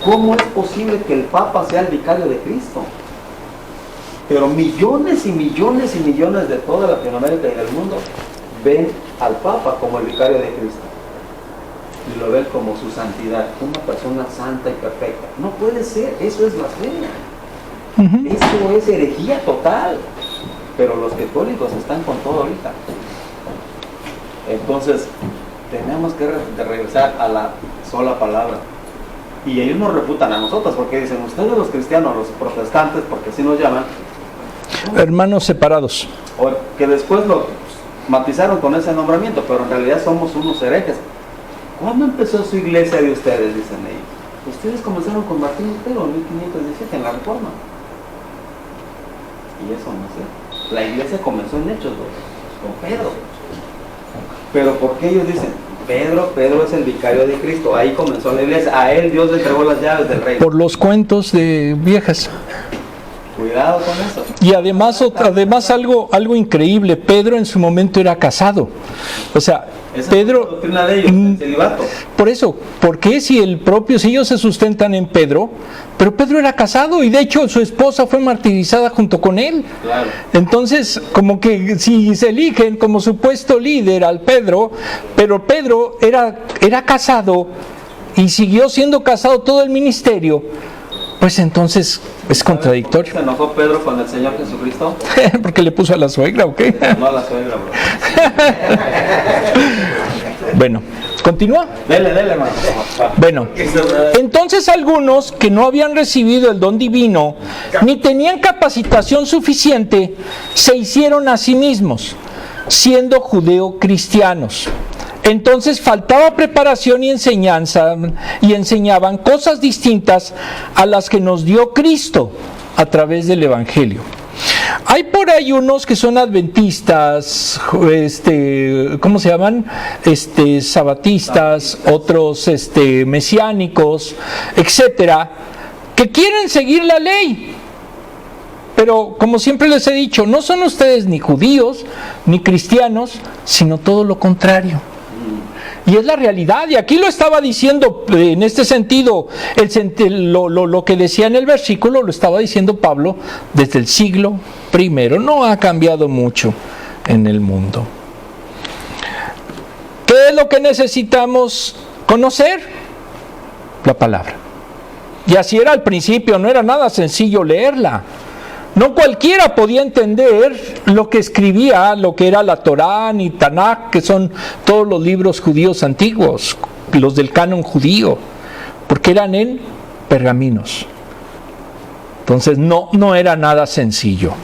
¿Cómo es posible que el Papa sea el vicario de Cristo? Pero millones y millones y millones de toda Latinoamérica y del mundo ven al Papa como el vicario de Cristo. Y lo ven como su santidad, una persona santa y perfecta. No puede ser, eso es blasfemia. Esto es herejía total. Pero los católicos están con todo ahorita. Entonces, tenemos que regresar a la sola palabra. Y ellos nos refutan a nosotros, porque dicen, ustedes los cristianos, los protestantes, porque así nos llaman, hermanos separados. o que después lo matizaron con ese nombramiento, pero en realidad somos unos herejes. ¿Cuándo empezó su iglesia de ustedes? Dicen ellos. Ustedes comenzaron con Martín Lutero en 1517, en la Reforma. Y eso no sé. La iglesia comenzó en Hechos 2, con Pedro. Pero ¿por qué ellos dicen? Pedro es el vicario de Cristo. Ahí comenzó la iglesia. A él Dios le entregó las llaves del reino. Por los cuentos de viejas. Cuidado con eso. Y además algo increíble, Pedro en su momento era casado. O sea, Esa Pedro, es la doctrina de ellos, el celibato. por eso, ¿por qué si ellos se sustentan en Pedro? Pero Pedro era casado y de hecho su esposa fue martirizada junto con él. Claro. Entonces, como que si se eligen como supuesto líder al Pedro, pero Pedro era casado y siguió siendo casado todo el ministerio, pues entonces es contradictorio. ¿Se enojó Pedro con el Señor Jesucristo? ¿Porque le puso a la suegra o qué? No a la suegra, bro. Bueno, ¿continúa? Dele, hermano. Bueno, entonces algunos que no habían recibido el don divino ni tenían capacitación suficiente se hicieron a sí mismos, siendo judeo-cristianos. Entonces faltaba preparación y enseñanza, y enseñaban cosas distintas a las que nos dio Cristo a través del Evangelio. Hay por ahí unos que son adventistas, ¿cómo se llaman? Sabatistas, otros mesiánicos, etcétera, que quieren seguir la ley. Pero como siempre les he dicho, no son ustedes ni judíos ni cristianos, sino todo lo contrario. Y es la realidad, y aquí lo estaba diciendo en este sentido, lo que decía en el versículo lo estaba diciendo Pablo desde el siglo I, no ha cambiado mucho en el mundo. ¿Qué es lo que necesitamos conocer? La palabra. Y así era al principio, no era nada sencillo leerla. No cualquiera podía entender lo que escribía, lo que era la Torá ni Tanakh, que son todos los libros judíos antiguos, los del canon judío, porque eran en pergaminos. Entonces no era nada sencillo.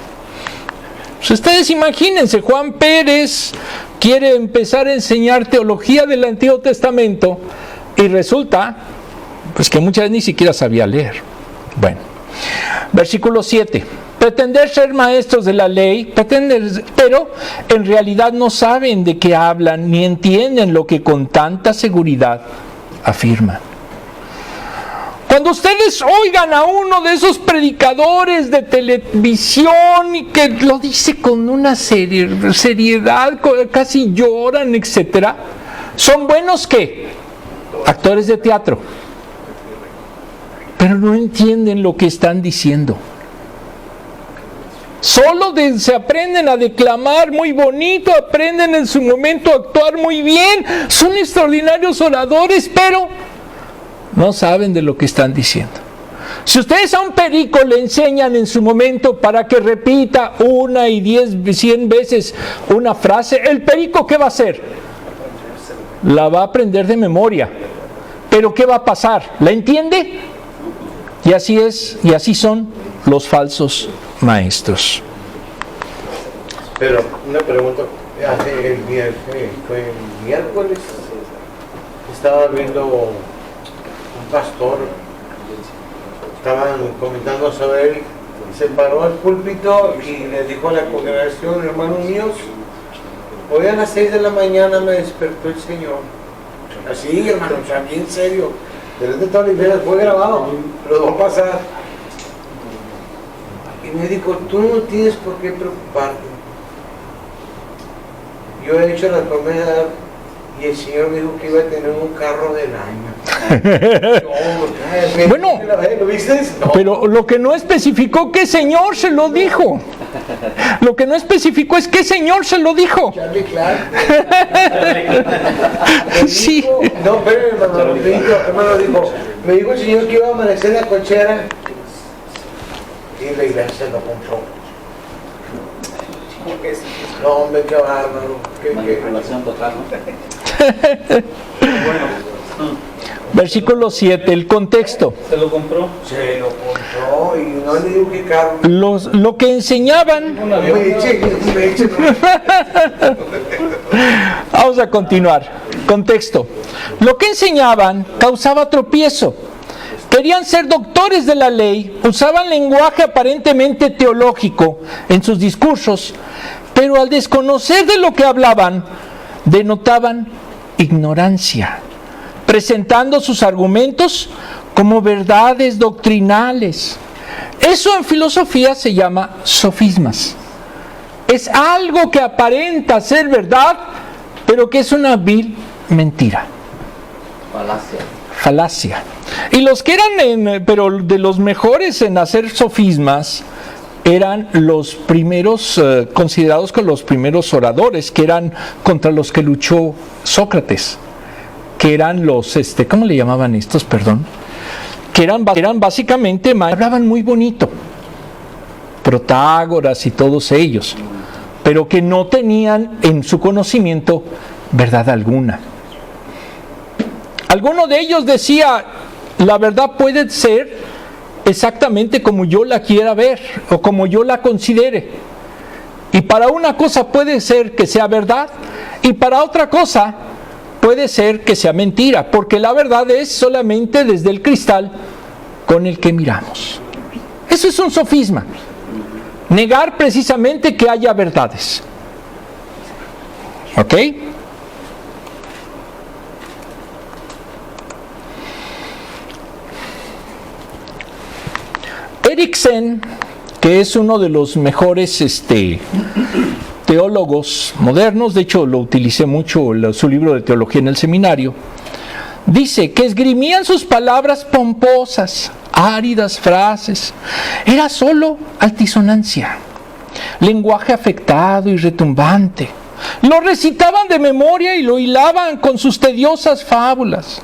Pues ustedes imagínense, Juan Pérez quiere empezar a enseñar teología del Antiguo Testamento y resulta pues que muchas veces ni siquiera sabía leer. Bueno, versículo 7. Pretender ser maestros de la ley, pero en realidad no saben de qué hablan ni entienden lo que con tanta seguridad afirman. Cuando ustedes oigan a uno de esos predicadores de televisión y que lo dice con una seriedad, casi lloran, etcétera, ¿son buenos qué? Actores de teatro. Pero no entienden lo que están diciendo. Solo se aprenden a declamar muy bonito, aprenden en su momento a actuar muy bien, son extraordinarios oradores, pero no saben de lo que están diciendo. Si ustedes a un perico le enseñan en su momento para que repita 1 y 10, 100 veces una frase, el perico ¿qué va a hacer? La va a aprender de memoria. Pero ¿qué va a pasar? ¿La entiende? Y así es, y así son los falsos maestros. Pero una pregunta, fue el miércoles, estaba viendo un pastor, estaban comentando sobre él, se paró al púlpito y le dijo a la congregación, hermanos míos, hoy a las 6 de la mañana me despertó el Señor. Así, hermano, o sea, bien serio. Delante de toda la iglesia fue grabado, lo va a pasar. Y me dijo, tú no tienes por qué preocuparte. Yo he hecho la promesa y el Señor me dijo que iba a tener un carro del año. Bueno, ¿lo viste? No. pero lo que no especificó, ¿qué Señor se lo dijo? Lo que no especificó es qué Señor se lo dijo. Charlie Clark. Sí. No, pero hermano, me dijo el Señor que iba a amanecer en la cochera y la iglesia lo compró. No, hombre, qué bárbaro. Manipulación total, ¿no? Versículo 7, el contexto. Se lo compró. Se lo compró y no le digo que carro. Lo que enseñaban. Me eche. Vamos a continuar. Contexto. Lo que enseñaban causaba tropiezo. Querían ser doctores de la ley, usaban lenguaje aparentemente teológico en sus discursos, pero al desconocer de lo que hablaban, denotaban ignorancia, presentando sus argumentos como verdades doctrinales. Eso en filosofía se llama sofismas. Es algo que aparenta ser verdad, pero que es una vil mentira. Falacia. Y los que eran, pero de los mejores en hacer sofismas, eran los primeros, considerados como los primeros oradores, que eran contra los que luchó Sócrates, que eran los, ¿cómo le llamaban estos? Perdón. Que eran básicamente, hablaban muy bonito, Protágoras y todos ellos, pero que no tenían en su conocimiento verdad alguna. Alguno de ellos decía, la verdad puede ser exactamente como yo la quiera ver o como yo la considere. Y para una cosa puede ser que sea verdad y para otra cosa puede ser que sea mentira, porque la verdad es solamente desde el cristal con el que miramos. Eso es un sofisma. Negar precisamente que haya verdades. ¿Ok? Eriksen, que es uno de los mejores teólogos modernos, de hecho lo utilicé mucho su libro de teología en el seminario, dice que esgrimían sus palabras pomposas, áridas frases, era solo altisonancia, lenguaje afectado y retumbante, lo recitaban de memoria y lo hilaban con sus tediosas fábulas,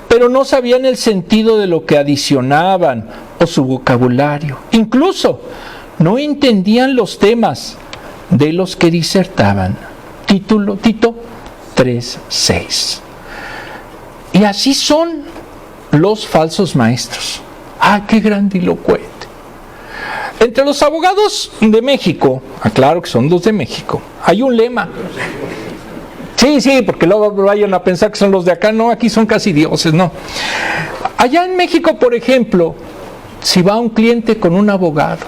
pero no sabían el sentido de lo que adicionaban o su vocabulario. Incluso no entendían los temas de los que disertaban. Tito 3:6. Y así son los falsos maestros. ¡Ah, qué grandilocuente! Entre los abogados de México, aclaro que son los de México, hay un lema. Sí, porque luego vayan a pensar que son los de acá. No, aquí son casi dioses, no. Allá en México, por ejemplo, si va un cliente con un abogado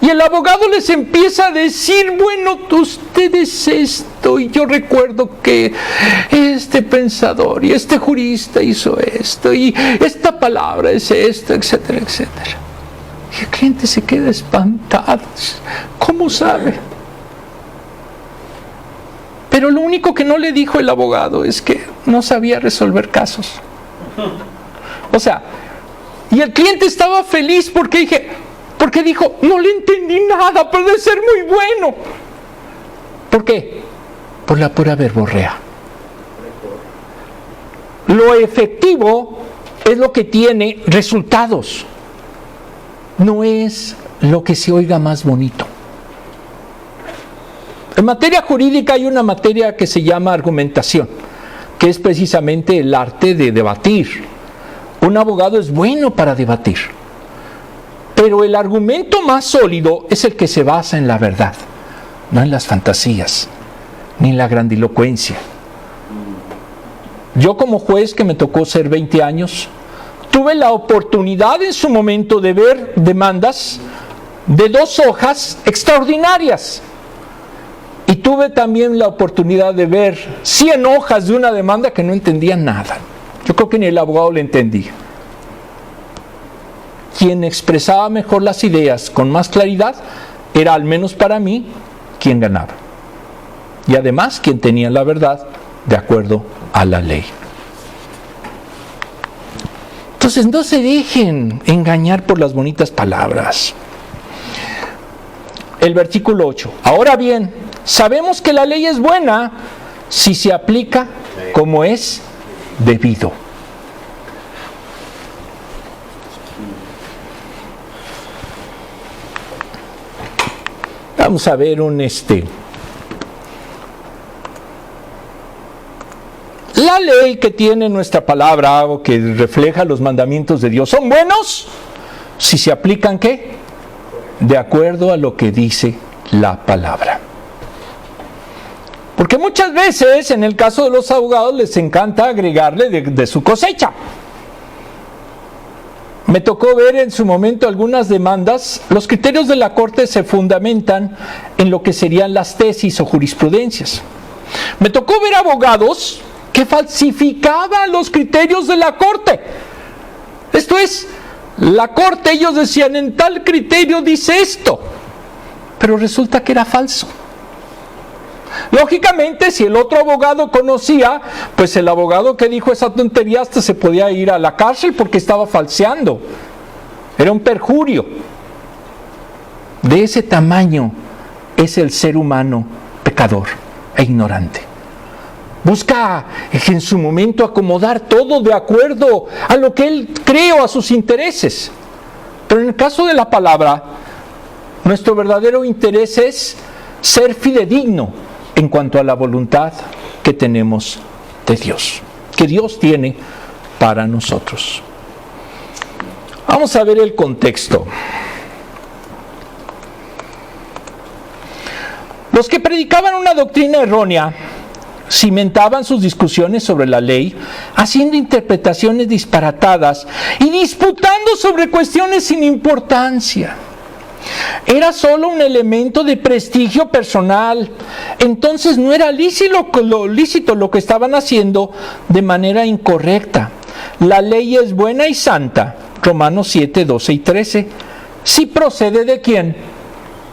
y el abogado les empieza a decir, bueno, ustedes esto, y yo recuerdo que este pensador y este jurista hizo esto, y esta palabra es esto, etcétera, etcétera. Y el cliente se queda espantado. ¿Cómo sabe? Pero lo único que no le dijo el abogado es que no sabía resolver casos. O sea, y el cliente estaba feliz porque dijo, no le entendí nada, pero debe ser muy bueno. ¿Por qué? Por la pura verborrea. Lo efectivo es lo que tiene resultados. No es lo que se oiga más bonito. En materia jurídica hay una materia que se llama argumentación, que es precisamente el arte de debatir. Un abogado es bueno para debatir, pero el argumento más sólido es el que se basa en la verdad, no en las fantasías, ni en la grandilocuencia. Yo como juez, que me tocó ser 20 años, tuve la oportunidad en su momento de ver demandas de 2 hojas extraordinarias. Y tuve también la oportunidad de ver 100 hojas de una demanda que no entendían nada. Yo creo que ni el abogado le entendía. Quien expresaba mejor las ideas con más claridad era, al menos para mí, quien ganaba. Y además, quien tenía la verdad de acuerdo a la ley. Entonces, no se dejen engañar por las bonitas palabras. el versículo 8. Ahora bien, sabemos que la ley es buena si se aplica como es debido. Vamos a ver La ley que tiene nuestra palabra o que refleja los mandamientos de Dios son buenos si se aplican ¿qué? De acuerdo a lo que dice la palabra. Porque muchas veces en el caso de los abogados les encanta agregarle de su cosecha. Me tocó ver en su momento algunas demandas. Los criterios de la Corte se fundamentan en lo que serían las tesis o jurisprudencias. Me tocó ver abogados que falsificaban los criterios de la Corte. Esto es, la Corte, ellos decían, en tal criterio dice esto, pero resulta que era falso. Lógicamente, si el otro abogado conocía, pues el abogado que dijo esa tontería hasta se podía ir a la cárcel porque estaba falseando. Era un perjurio. De ese tamaño es el ser humano pecador e ignorante. Busca en su momento acomodar todo de acuerdo a lo que él cree o a sus intereses. Pero en el caso de la palabra, nuestro verdadero interés es ser fidedigno en cuanto a la voluntad que tenemos de Dios, que Dios tiene para nosotros. Vamos a ver el contexto. Los que predicaban una doctrina errónea cimentaban sus discusiones sobre la ley, haciendo interpretaciones disparatadas y disputando sobre cuestiones sin importancia. Era solo un elemento de prestigio personal. Entonces no era lícito lo que estaban haciendo de manera incorrecta. La ley es buena y santa, Romanos 7, 12 y 13. ¿Sí procede de quién?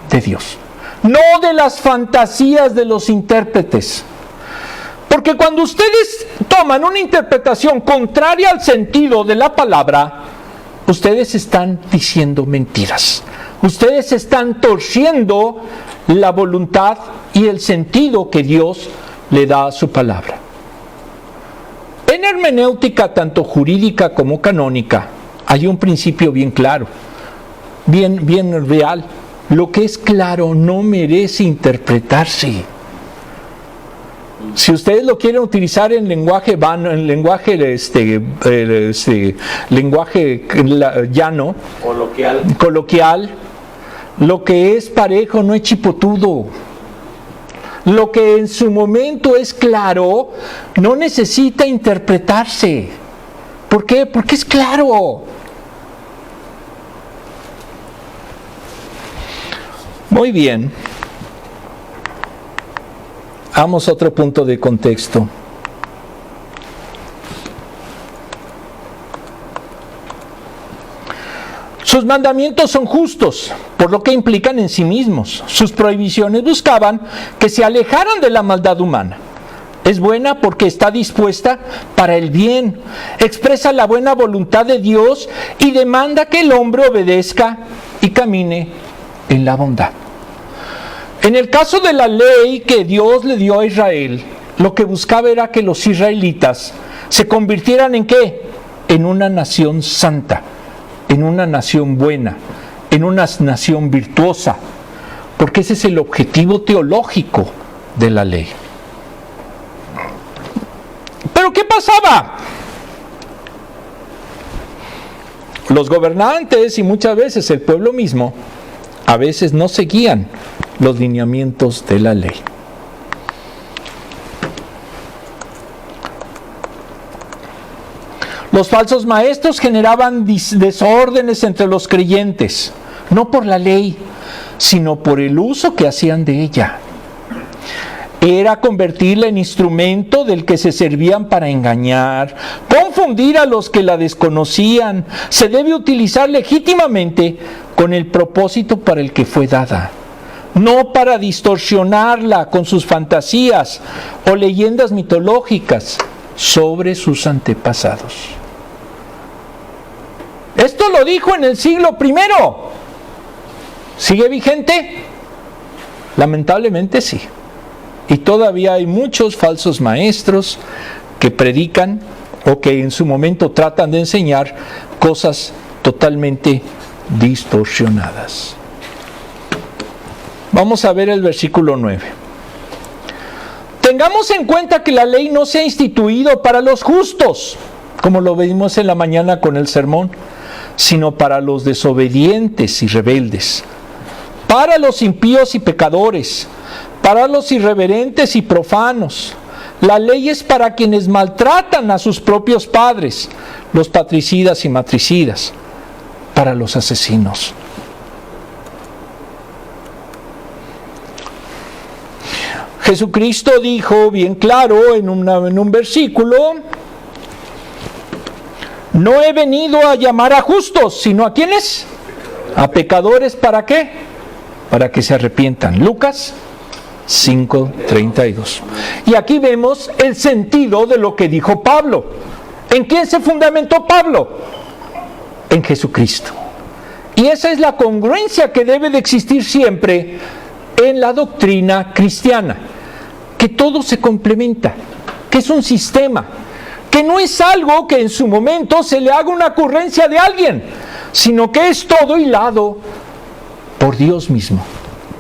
De Dios. No de las fantasías de los intérpretes. Porque cuando ustedes toman una interpretación contraria al sentido de la palabra, ustedes están diciendo mentiras. Ustedes están torciendo la voluntad y el sentido que Dios le da a su palabra. En hermenéutica, tanto jurídica como canónica, hay un principio bien claro, bien real. Lo que es claro no merece interpretarse. Si ustedes lo quieren utilizar en lenguaje vano, en lenguaje llano, coloquial, lo que es parejo no es chipotudo. Lo que en su momento es claro no necesita interpretarse. ¿Por qué? Porque es claro. Muy bien. Vamos a otro punto de contexto. Sus mandamientos son justos, por lo que implican en sí mismos. Sus prohibiciones buscaban que se alejaran de la maldad humana. Es buena porque está dispuesta para el bien, expresa la buena voluntad de Dios y demanda que el hombre obedezca y camine en la bondad. En el caso de la ley que Dios le dio a Israel, lo que buscaba era que los israelitas se convirtieran ¿en qué? En una nación santa, en una nación buena, en una nación virtuosa, porque ese es el objetivo teológico de la ley. ¿Pero qué pasaba? Los gobernantes y muchas veces el pueblo mismo a veces no seguían los lineamientos de la ley. Los falsos maestros generaban desórdenes entre los creyentes, no por la ley, sino por el uso que hacían de ella. Era convertirla en instrumento del que se servían para engañar, confundir a los que la desconocían. Se debe utilizar legítimamente con el propósito para el que fue dada, no para distorsionarla con sus fantasías o leyendas mitológicas sobre sus antepasados. Esto lo dijo en el siglo I. ¿Sigue vigente? Lamentablemente sí. Y todavía hay muchos falsos maestros que predican o que en su momento tratan de enseñar cosas totalmente distorsionadas. Vamos a ver el versículo 9. Tengamos en cuenta que la ley no se ha instituido para los justos, como lo vimos en la mañana con el sermón, sino para los desobedientes y rebeldes, para los impíos y pecadores, para los irreverentes y profanos. La ley es para quienes maltratan a sus propios padres, los patricidas y matricidas, para los asesinos. Jesucristo dijo bien claro en un versículo: no he venido a llamar a justos, sino ¿a quiénes? A pecadores. ¿Para qué? Para que se arrepientan. Lucas 5:32. Y aquí vemos el sentido de lo que dijo Pablo. ¿En quién se fundamentó Pablo? En Jesucristo. Y esa es la congruencia que debe de existir siempre en la doctrina cristiana, que todo se complementa, que es un sistema, que no es algo que en su momento se le haga una ocurrencia de alguien, sino que es todo hilado por Dios mismo.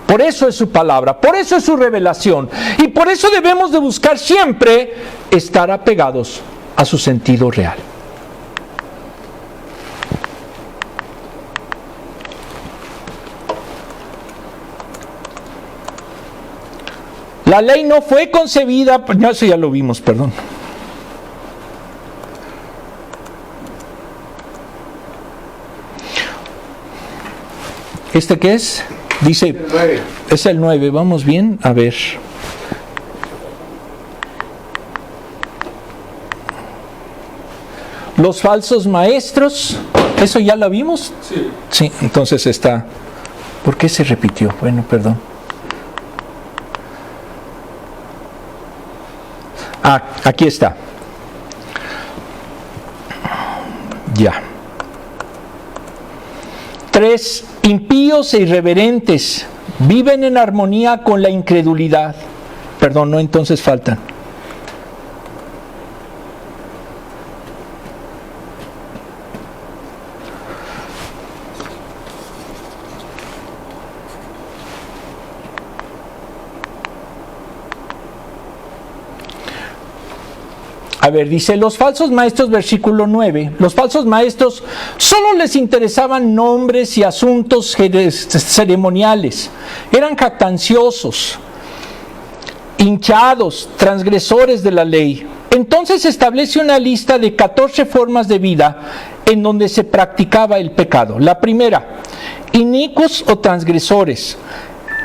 Por eso es su palabra, por eso es su revelación, y por eso debemos de buscar siempre estar apegados a su sentido real. La ley no fue concebida, no, eso ya lo vimos, perdón. ¿Este qué es? Dice, El 9. es el 9, vamos bien, a ver. Los falsos maestros, ¿eso ya lo vimos? Sí. Sí, entonces está. ¿Por qué se repitió? Bueno, perdón. Ah, aquí está. Ya. 3. Impíos e irreverentes viven en armonía con la incredulidad. Perdón, no, entonces faltan. A ver, dice, los falsos maestros, versículo 9, los falsos maestros solo les interesaban nombres y asuntos ceremoniales, eran jactanciosos, hinchados, transgresores de la ley. Entonces establece una lista de 14 formas de vida en donde se practicaba el pecado. La primera, inicuos o transgresores,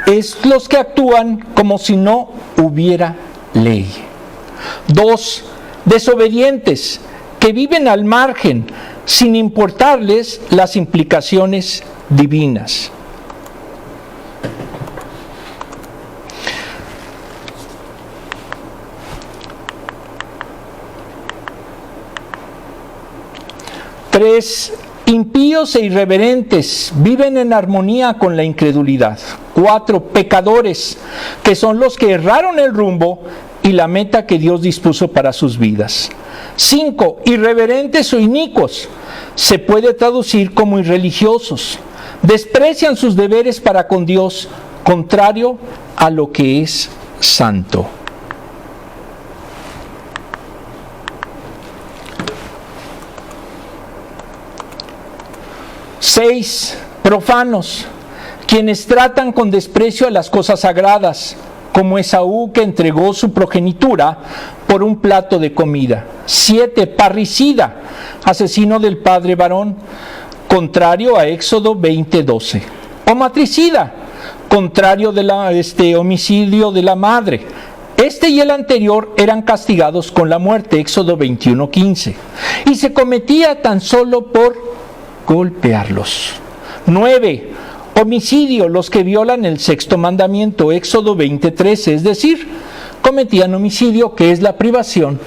es los que actúan como si no hubiera ley. 2, desobedientes, que viven al margen, sin importarles las implicaciones divinas. Tres, impíos e irreverentes, viven en armonía con la incredulidad. 4, pecadores, que son los que erraron el rumbo y la meta que Dios dispuso para sus vidas. 5, irreverentes o inicuos, se puede traducir como irreligiosos, desprecian sus deberes para con Dios, contrario a lo que es santo. Seis, profanos, quienes tratan con desprecio a las cosas sagradas, como Esaú, que entregó su progenitura por un plato de comida. 7, parricida, asesino del padre varón, contrario a Éxodo 20:12. O matricida, contrario de homicidio de la madre. Este y el anterior eran castigados con la muerte, Éxodo 21:15. Y se cometía tan solo por golpearlos. 9, homicidio, los que violan el 6º mandamiento, Éxodo 20:13, es decir, cometían homicidio, que es la privación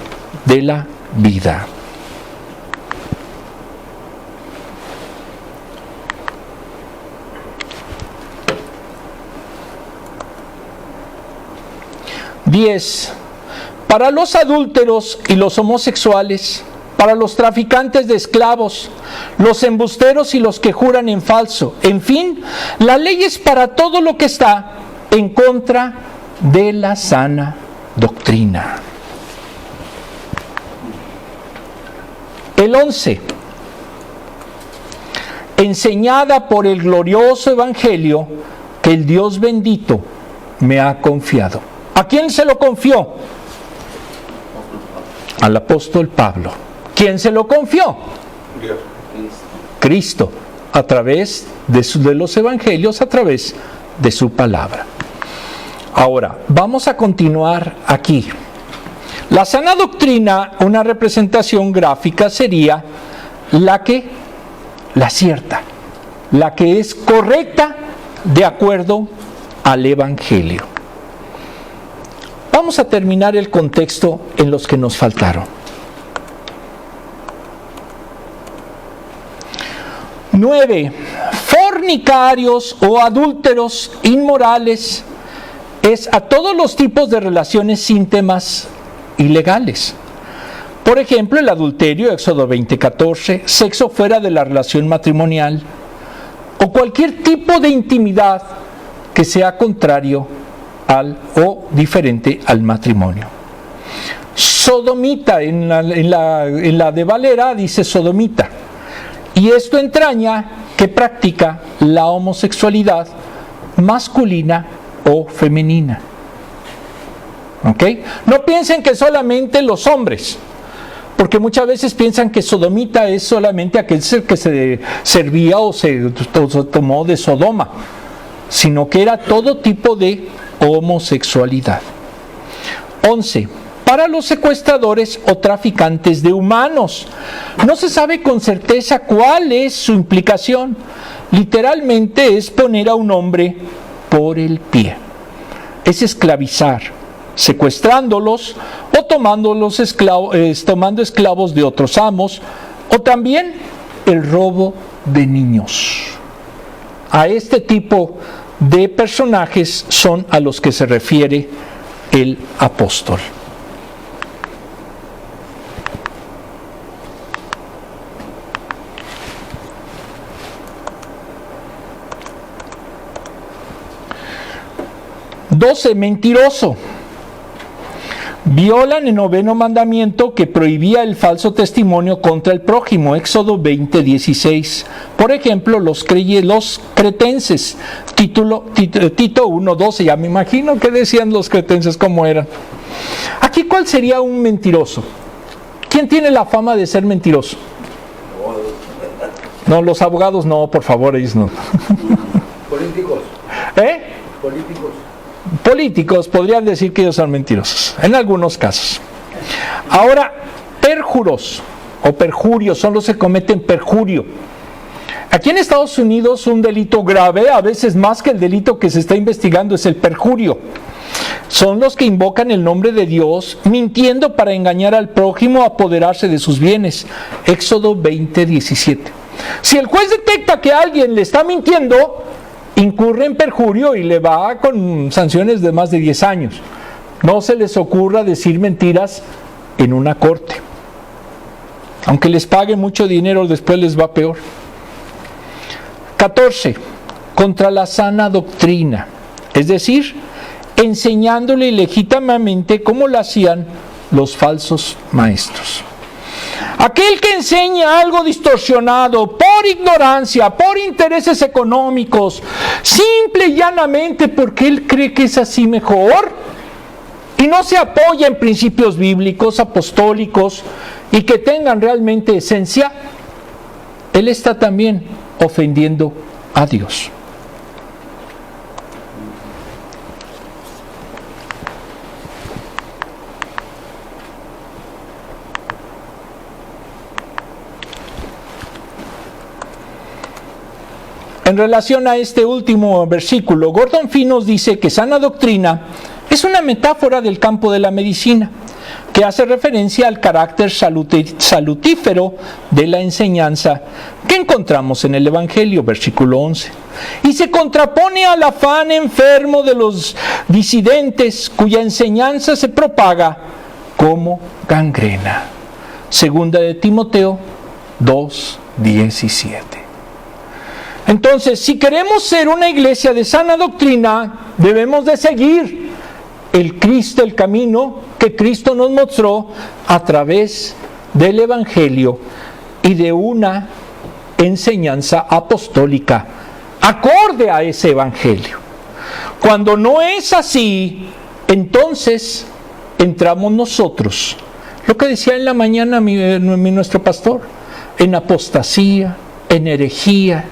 de la vida. 10. Para los adúlteros y los homosexuales, para los traficantes de esclavos, los embusteros y los que juran en falso. En fin, la ley es para todo lo que está en contra de la sana doctrina. El 11. Enseñada por el glorioso evangelio que el Dios bendito me ha confiado. ¿A quién se lo confió? Al apóstol Pablo. ¿Quién se lo confió? Dios. Cristo, a través de los evangelios, a través de su palabra. Ahora, vamos a continuar aquí. La sana doctrina, una representación gráfica sería la cierta, la que es correcta de acuerdo al evangelio. Vamos a terminar el contexto en los que nos faltaron. 9. Fornicarios o adúlteros inmorales es a todos los tipos de relaciones íntimas ilegales. Por ejemplo, el adulterio, Éxodo 20:14, sexo fuera de la relación matrimonial o cualquier tipo de intimidad que sea contrario o diferente al matrimonio. Sodomita, en la de Valera dice sodomita. Y esto entraña que practica la homosexualidad masculina o femenina. ¿Ok? No piensen que solamente los hombres, porque muchas veces piensan que sodomita es solamente aquel que se servía o se tomó de Sodoma, sino que era todo tipo de homosexualidad. 11. Para los secuestradores o traficantes de humanos, no se sabe con certeza cuál es su implicación. Literalmente es poner a un hombre por el pie. Es esclavizar, secuestrándolos o tomando esclavos de otros amos, o también el robo de niños. A este tipo de personajes son a los que se refiere el apóstol. Mentiroso. Violan el 9º mandamiento que prohibía el falso testimonio contra el prójimo, Éxodo 20:16. Por ejemplo, los cretenses, Tito 1:12, ya me imagino que decían los cretenses cómo eran. Aquí, ¿cuál sería un mentiroso? ¿Quién tiene la fama de ser mentiroso? No, los abogados no, por favor, ellos no. Políticos. Políticos podrían decir que ellos son mentirosos, en algunos casos. Ahora, perjuros o perjurios son los que cometen perjurio. Aquí en Estados Unidos un delito grave, a veces más que el delito que se está investigando, es el perjurio. Son los que invocan el nombre de Dios mintiendo para engañar al prójimo o apoderarse de sus bienes. Éxodo 20:17. Si el juez detecta que alguien le está mintiendo, incurre en perjurio y le va con sanciones de más de 10 años. No se les ocurra decir mentiras en una corte. Aunque les pague mucho dinero, después les va peor. 14. Contra la sana doctrina, es decir, enseñándole legítimamente como lo hacían los falsos maestros. Aquel que enseña algo distorsionado por ignorancia, por intereses económicos, simple y llanamente porque él cree que es así mejor, y no se apoya en principios bíblicos, apostólicos, y que tengan realmente esencia, él está también ofendiendo a Dios. En relación a este último versículo, Gordon Fee nos dice que sana doctrina es una metáfora del campo de la medicina. que hace referencia al carácter salutífero de la enseñanza que encontramos en el Evangelio, versículo 11. Y se contrapone al afán enfermo de los disidentes, cuya enseñanza se propaga como gangrena. Segunda de Timoteo 2:17. Entonces, si queremos ser una iglesia de sana doctrina, debemos de seguir el camino que Cristo nos mostró a través del Evangelio y de una enseñanza apostólica acorde a ese Evangelio. Cuando no es así, entonces entramos nosotros, lo que decía en la mañana nuestro pastor, en apostasía, en herejía,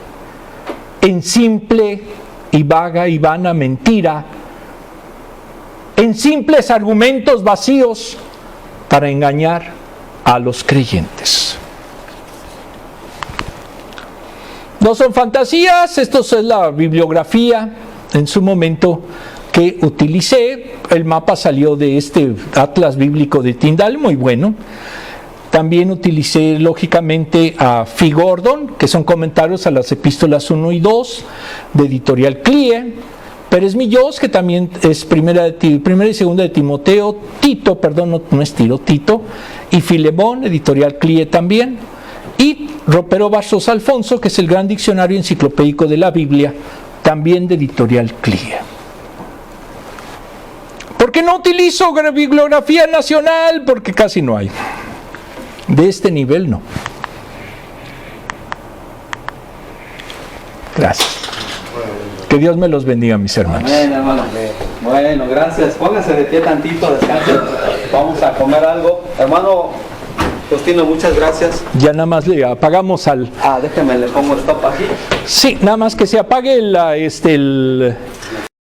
en simple y vaga y vana mentira, en simples argumentos vacíos para engañar a los creyentes. No son fantasías, esto es la bibliografía en su momento que utilicé. El mapa salió de este Atlas Bíblico de Tyndale, muy bueno. También utilicé lógicamente a F. Gordon, que son comentarios a las epístolas 1 y 2 de Editorial CLIE, Pérez Millós, que también es primera y segunda de Timoteo, Tito, y Filemón, Editorial CLIE también, y Ropero Bastos Alfonso, que es el gran diccionario enciclopédico de la Biblia, también de Editorial CLIE. ¿Por qué no utilizo bibliografía nacional? Porque casi no hay. De este nivel no. Gracias. Que Dios me los bendiga, mis hermanos. Amén, hermano. Bueno, gracias. Póngase de pie tantito, descanse. Vamos a comer algo. Hermano Justino, muchas gracias. Ya nada más le apagamos al... Déjeme, le pongo stop aquí. Sí, nada más que se apague el